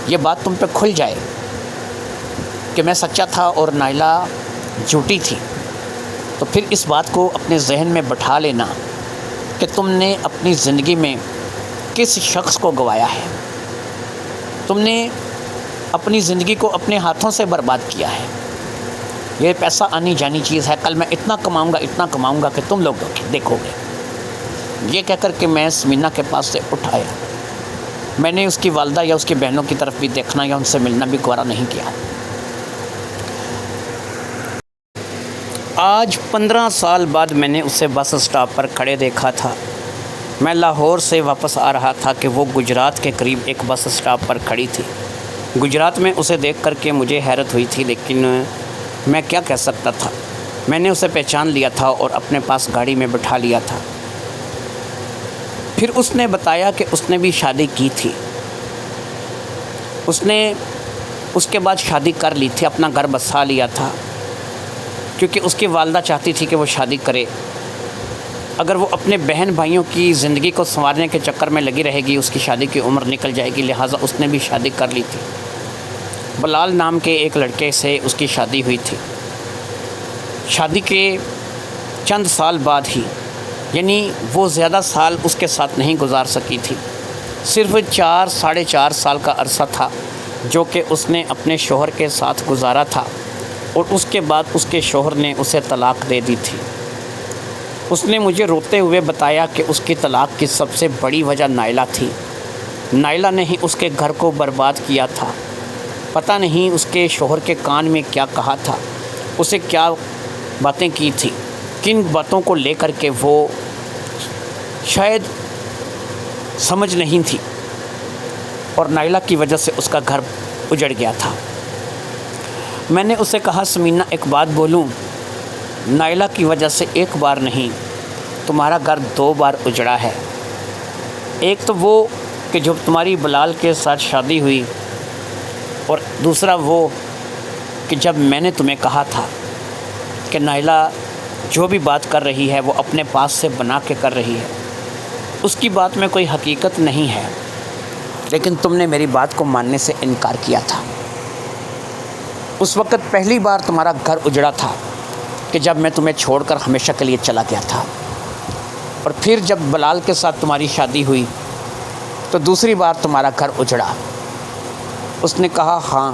یہ بات تم پہ کھل جائے کہ میں سچا تھا اور نائلہ جھوٹی تھی، تو پھر اس بات کو اپنے ذہن میں بٹھا لینا کہ تم نے اپنی زندگی میں کس شخص کو گوایا ہے۔ تم نے اپنی زندگی کو اپنے ہاتھوں سے برباد کیا ہے۔ یہ پیسہ آنی جانی چیز ہے، کل میں اتنا کماؤں گا کہ تم لوگ دیکھو گے۔ یہ کہہ کر کہ میں سمینا کے پاس سے اٹھایا، میں نے اس کی والدہ یا اس کی بہنوں کی طرف بھی دیکھنا یا ان سے ملنا بھی گوارا نہیں کیا۔ آج 15 سال بعد میں نے اسے بس اسٹاپ پر کھڑے دیکھا تھا۔ میں لاہور سے واپس آ رہا تھا کہ وہ گجرات کے قریب ایک بس اسٹاپ پر کھڑی تھی۔ گجرات میں اسے دیکھ کر کے مجھے حیرت ہوئی تھی، لیکن میں کیا کہہ سکتا تھا۔ میں نے اسے پہچان لیا تھا اور اپنے پاس گاڑی میں بٹھا لیا تھا۔ پھر اس نے بتایا کہ اس نے بھی شادی کی تھی، اس نے اس کے بعد شادی کر لی تھی، اپنا گھر بسا لیا تھا، کیونکہ اس کی والدہ چاہتی تھی کہ وہ شادی کرے۔ اگر وہ اپنے بہن بھائیوں کی زندگی کو سنوارنے کے چکر میں لگی رہے گی، اس کی شادی کی عمر نکل جائے گی، لہٰذا اس نے بھی شادی کر لی تھی۔ بلال نام کے ایک لڑکے سے اس کی شادی ہوئی تھی۔ شادی کے چند سال بعد ہی، یعنی وہ زیادہ سال اس کے ساتھ نہیں گزار سکی تھی، صرف 4-4.5 سال کا عرصہ تھا جو کہ اس نے اپنے شوہر کے ساتھ گزارا تھا، اور اس کے بعد اس کے شوہر نے اسے طلاق دے دی تھی۔ اس نے مجھے روتے ہوئے بتایا کہ اس کی طلاق کی سب سے بڑی وجہ نائلہ تھی۔ نائلہ نے ہی اس کے گھر کو برباد کیا تھا۔ پتہ نہیں اس کے شوہر کے کان میں کیا کہا تھا، اسے کیا باتیں کی تھی، کن باتوں کو لے کر کے وہ شاید سمجھ نہیں تھی، اور نائلہ کی وجہ سے اس کا گھر اجڑ گیا تھا۔ میں نے اسے کہا سمینا ایک بات بولوں، نائلہ کی وجہ سے ایک بار نہیں تمہارا گھر 2 بار اجڑا ہے۔ ایک تو وہ کہ جب تمہاری بلال کے ساتھ شادی ہوئی، اور دوسرا وہ کہ جب میں نے تمہیں کہا تھا کہ نائلہ جو بھی بات کر رہی ہے وہ اپنے پاس سے بنا کے کر رہی ہے، اس کی بات میں کوئی حقیقت نہیں ہے، لیکن تم نے میری بات کو ماننے سے انکار کیا تھا۔ اس وقت پہلی بار تمہارا گھر اجڑا تھا کہ جب میں تمہیں چھوڑ کر ہمیشہ کے لیے چلا گیا تھا، اور پھر جب بلال کے ساتھ تمہاری شادی ہوئی تو دوسری بار تمہارا گھر اجڑا۔ اس نے کہا ہاں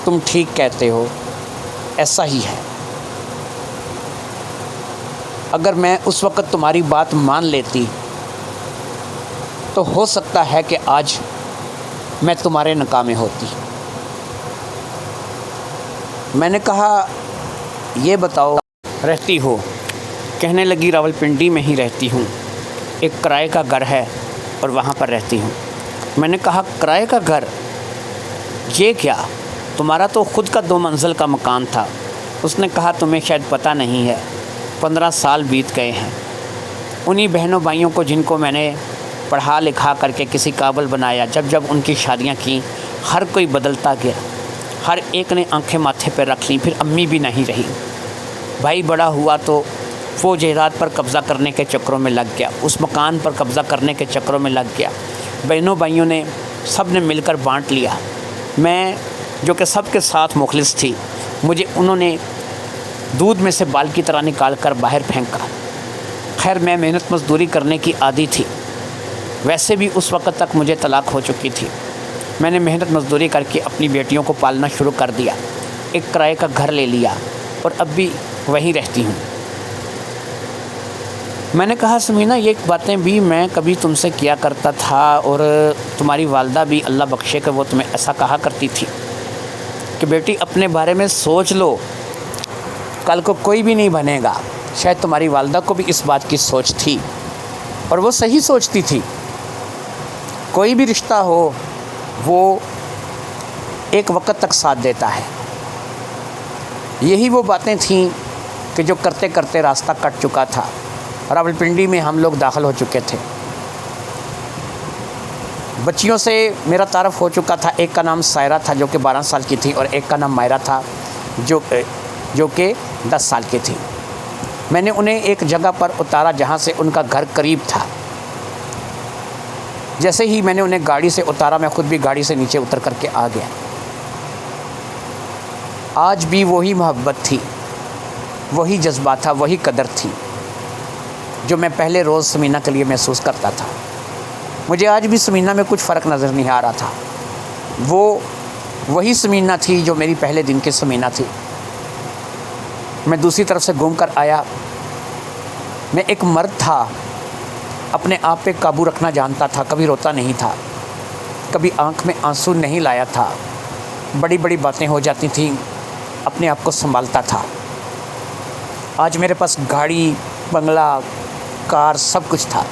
تم ٹھیک کہتے ہو، ایسا ہی ہے۔ اگر میں اس وقت تمہاری بات مان لیتی تو ہو سکتا ہے کہ آج میں تمہارے ناکام ہوتی۔ میں نے کہا یہ بتاؤ رہتی ہو؟ کہنے لگی راولپنڈی میں ہی رہتی ہوں، ایک کرائے کا گھر ہے اور وہاں پر رہتی ہوں۔ میں نے کہا کرائے کا گھر؟ یہ کیا، تمہارا تو خود کا 2 منزل کا مکان تھا۔ اس نے کہا تمہیں شاید پتہ نہیں ہے، 15 سال بیت گئے ہیں۔ انہی بہنوں بھائیوں کو جن کو میں نے پڑھا لکھا کر کے کسی قابل بنایا، جب ان کی شادیاں کیں، ہر کوئی بدلتا گیا، ہر ایک نے آنکھیں ماتھے پہ رکھ لیں، پھر امی بھی نہیں رہی۔ بھائی بڑا ہوا تو وہ جائیداد پر قبضہ کرنے کے چکروں میں لگ گیا، اس مکان پر قبضہ کرنے کے چکروں میں لگ گیا۔ بہنوں بھائیوں نے سب نے مل کر بانٹ لیا۔ میں جو کہ سب کے ساتھ مخلص تھی، مجھے انہوں نے دودھ میں سے بال کی طرح نکال کر باہر پھینکا۔ خیر میں محنت مزدوری کرنے کی عادی تھی، ویسے بھی اس وقت تک مجھے طلاق ہو چکی تھی۔ میں نے محنت مزدوری کر کے اپنی بیٹیوں کو پالنا شروع کر دیا، ایک کرائے کا گھر لے لیا اور اب بھی وہیں رہتی ہوں۔ میں نے کہا سمینا یہ باتیں بھی میں کبھی تم سے کیا کرتا تھا، اور تمہاری والدہ بھی اللہ بخشے کہ وہ تمہیں ایسا کہا کرتی تھی کہ بیٹی اپنے بارے میں سوچ لو، کل کو کوئی بھی نہیں بنے گا۔ شاید تمہاری والدہ کو بھی اس بات کی سوچ تھی، اور وہ صحیح سوچتی تھی۔ کوئی بھی رشتہ ہو وہ ایک وقت تک ساتھ دیتا ہے۔ یہی وہ باتیں تھیں کہ جو کرتے کرتے راستہ کٹ چکا تھا۔ راولپنڈی میں ہم لوگ داخل ہو چکے تھے، بچیوں سے میرا تعارف ہو چکا تھا۔ ایک کا نام سائرہ تھا جو کہ 12 سال کی تھی، اور ایک کا نام مائرہ تھا جو کہ 10 سال کی تھی۔ میں نے انہیں ایک جگہ پر اتارا جہاں سے ان کا گھر قریب تھا۔ جیسے ہی میں نے انہیں گاڑی سے اتارا، میں خود بھی گاڑی سے نیچے اتر کر کے آ گیا۔ آج بھی وہی محبت تھی، وہی جذبہ تھا، وہی قدر تھی جو میں پہلے روز سمینہ کے لیے محسوس کرتا تھا۔ مجھے آج بھی سمینہ میں کچھ فرق نظر نہیں آ رہا تھا۔ وہ وہی سمینہ تھی جو میری پہلے دن کی سمینہ تھی۔ میں دوسری طرف سے گھوم کر آیا۔ میں ایک مرد تھا، اپنے آپ پہ قابو رکھنا جانتا تھا، کبھی روتا نہیں تھا، کبھی آنکھ میں آنسو نہیں لایا تھا۔ بڑی بڑی باتیں ہو جاتی تھیں، اپنے آپ کو سنبھالتا تھا۔ آج میرے پاس گاڑی، بنگلہ، کار، سب کچھ تھا۔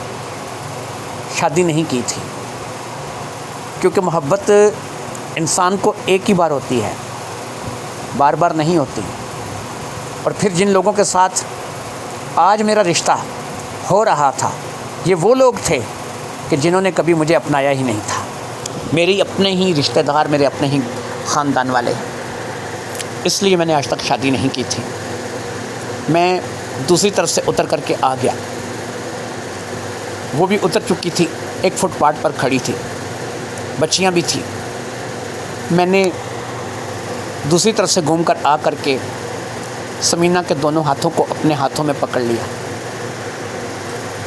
شادی نہیں کی تھی، کیونکہ محبت انسان کو ایک ہی بار ہوتی ہے، بار بار نہیں ہوتی۔ اور پھر جن لوگوں کے ساتھ آج میرا رشتہ ہو رہا تھا، یہ وہ لوگ تھے کہ جنہوں نے کبھی مجھے اپنایا ہی نہیں تھا۔ میری اپنے ہی رشتہ دار، میرے اپنے ہی خاندان والے، اس لیے میں نے آج تک شادی نہیں کی تھی۔ میں دوسری طرف سے اتر کر کے آ گیا، وہ بھی اتر چکی تھی، ایک فٹ پاتھ پر کھڑی تھی، بچیاں بھی تھیں۔ میں نے دوسری طرف سے گھوم کر آ کر کے سمینہ کے دونوں ہاتھوں کو اپنے ہاتھوں میں پکڑ لیا۔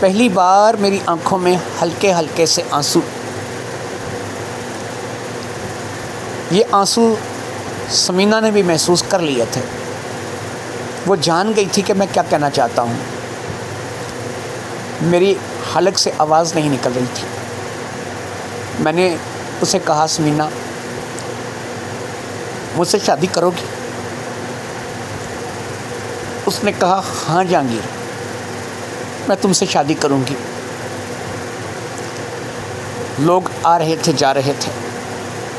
پہلی بار میری آنکھوں میں ہلکے ہلکے سے آنسو، یہ آنسو سمینہ نے بھی محسوس کر لیے تھے۔ وہ جان گئی تھی کہ میں کیا کہنا چاہتا ہوں۔ میری حلق سے آواز نہیں نکل رہی تھی۔ میں نے اسے کہا سمینہ مجھ سے شادی کرو گی؟ اس نے کہا ہاں جہانگیر، میں تم سے شادی کروں گی۔ لوگ آ رہے تھے جا رہے تھے،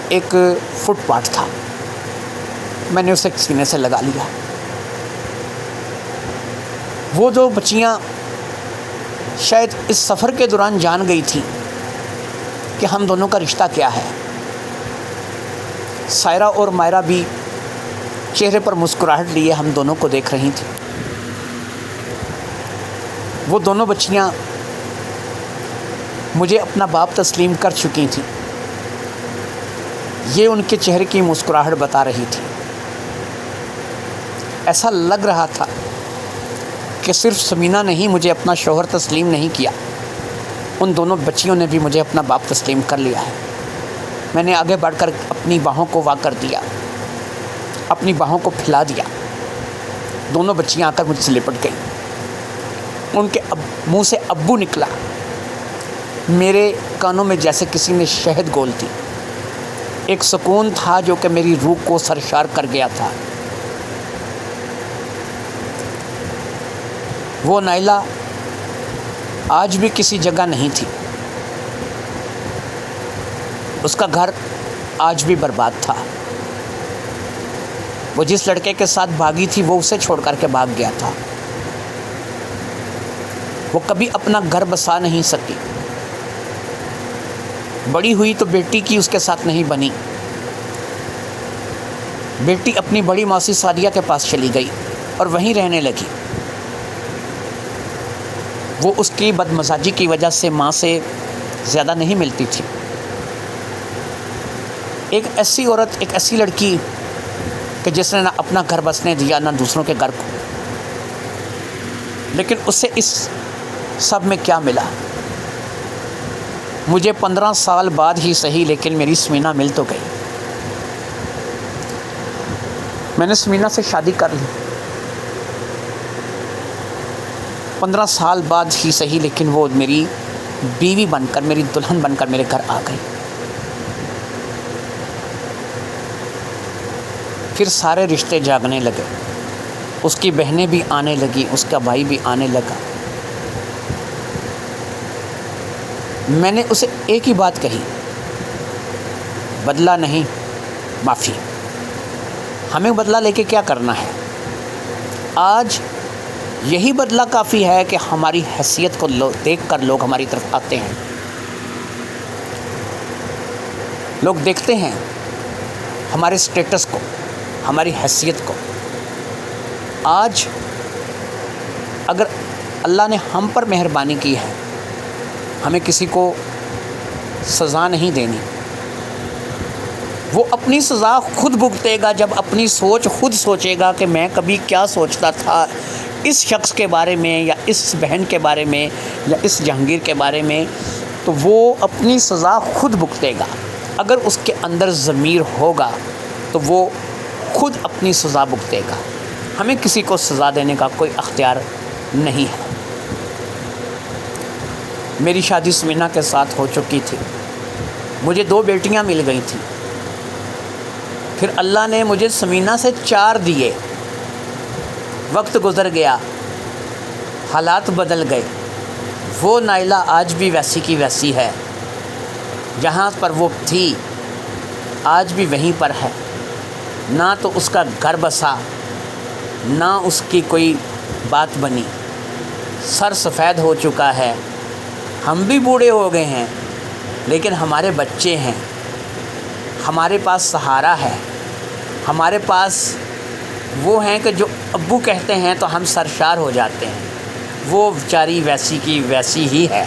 ایک فٹ پاتھ تھا، میں نے اسے سینے سے لگا لیا۔ وہ جو بچیاں شاید اس سفر کے دوران جان گئی تھی کہ ہم دونوں کا رشتہ کیا ہے۔ سائرہ اور مائرہ بھی چہرے پر مسکراہٹ لیے ہم دونوں کو دیکھ رہی تھیں۔ وہ دونوں بچیاں مجھے اپنا باپ تسلیم کر چکی تھیں، یہ ان کے چہرے کی مسکراہٹ بتا رہی تھی۔ ایسا لگ رہا تھا کہ صرف سمینہ نے ہی مجھے اپنا شوہر تسلیم نہیں کیا، ان دونوں بچیوں نے بھی مجھے اپنا باپ تسلیم کر لیا ہے۔ میں نے آگے بڑھ کر اپنی باہوں کو وا کر دیا، اپنی باہوں کو پھیلا دیا۔ دونوں بچیاں آ کر مجھ سے لپٹ گئیں، ان کے منہ سے ابو نکلا، میرے کانوں میں جیسے کسی نے شہد گھول دی۔ ایک سکون تھا جو کہ میری روح کو سرشار کر گیا تھا۔ وہ نائلہ آج بھی کسی جگہ نہیں تھی، اس کا گھر آج بھی برباد تھا۔ وہ جس لڑکے کے ساتھ بھاگی تھی وہ اسے چھوڑ کر کے بھاگ گیا تھا۔ وہ کبھی اپنا گھر بسا نہیں سکی، بڑی ہوئی تو بیٹی کی اس کے ساتھ نہیں بنی۔ بیٹی اپنی بڑی ماسی سعدیہ کے پاس چلی گئی اور وہیں رہنے لگی۔ وہ اس کی بدمزاجی کی وجہ سے ماں سے زیادہ نہیں ملتی تھی۔ ایک ایسی عورت، ایک ایسی لڑکی کہ جس نے نہ اپنا گھر بسنے دیا نہ دوسروں کے گھر کو، لیکن اسے اس سب میں کیا ملا؟ مجھے 15 سال بعد ہی صحیح لیکن میری سمینہ مل تو گئی۔ میں نے سمینہ سے شادی کر لی 15 سال بعد ہی صحیح، لیکن وہ میری بیوی بن کر، میری دلہن بن کر میرے گھر آ گئی۔ پھر سارے رشتے جاگنے لگے، اس کی بہنیں بھی آنے لگی، اس کا بھائی بھی آنے لگا۔ میں نے اسے ایک ہی بات کہی، بدلہ نہیں، معافی۔ ہمیں بدلہ لے کے کیا کرنا ہے؟ آج یہی بدلہ کافی ہے کہ ہماری حیثیت کو دیکھ کر لوگ ہماری طرف آتے ہیں، لوگ دیکھتے ہیں ہمارے سٹیٹس کو، ہماری حیثیت کو۔ آج اگر اللہ نے ہم پر مہربانی کی ہے، ہمیں کسی کو سزا نہیں دینی۔ وہ اپنی سزا خود بھگتے گا جب اپنی سوچ خود سوچے گا کہ میں کبھی کیا سوچتا تھا اس شخص کے بارے میں، یا اس بہن کے بارے میں، یا اس جہانگیر کے بارے میں، تو وہ اپنی سزا خود بھگتے گا۔ اگر اس کے اندر ضمیر ہوگا تو وہ خود اپنی سزا بھگتے گا۔ ہمیں کسی کو سزا دینے کا کوئی اختیار نہیں ہے۔ میری شادی سمینہ کے ساتھ ہو چکی تھی، مجھے 2 بیٹیاں مل گئی تھیں، پھر اللہ نے مجھے سمینہ سے 4 دیے۔ وقت گزر گیا، حالات بدل گئے، وہ نائلہ آج بھی ویسی کی ویسی ہے، جہاں پر وہ تھی آج بھی وہیں پر ہے۔ نہ تو اس کا گھر بسا، نہ اس کی کوئی بات بنی، سر سفید ہو چکا ہے۔ ہم بھی بوڑھے ہو گئے ہیں، لیکن ہمارے بچے ہیں، ہمارے پاس سہارا ہے، ہمارے پاس وہ ہیں کہ جو ابو کہتے ہیں تو ہم سرشار ہو جاتے ہیں۔ وہ بیچاری ویسی کی ویسی ہی ہے۔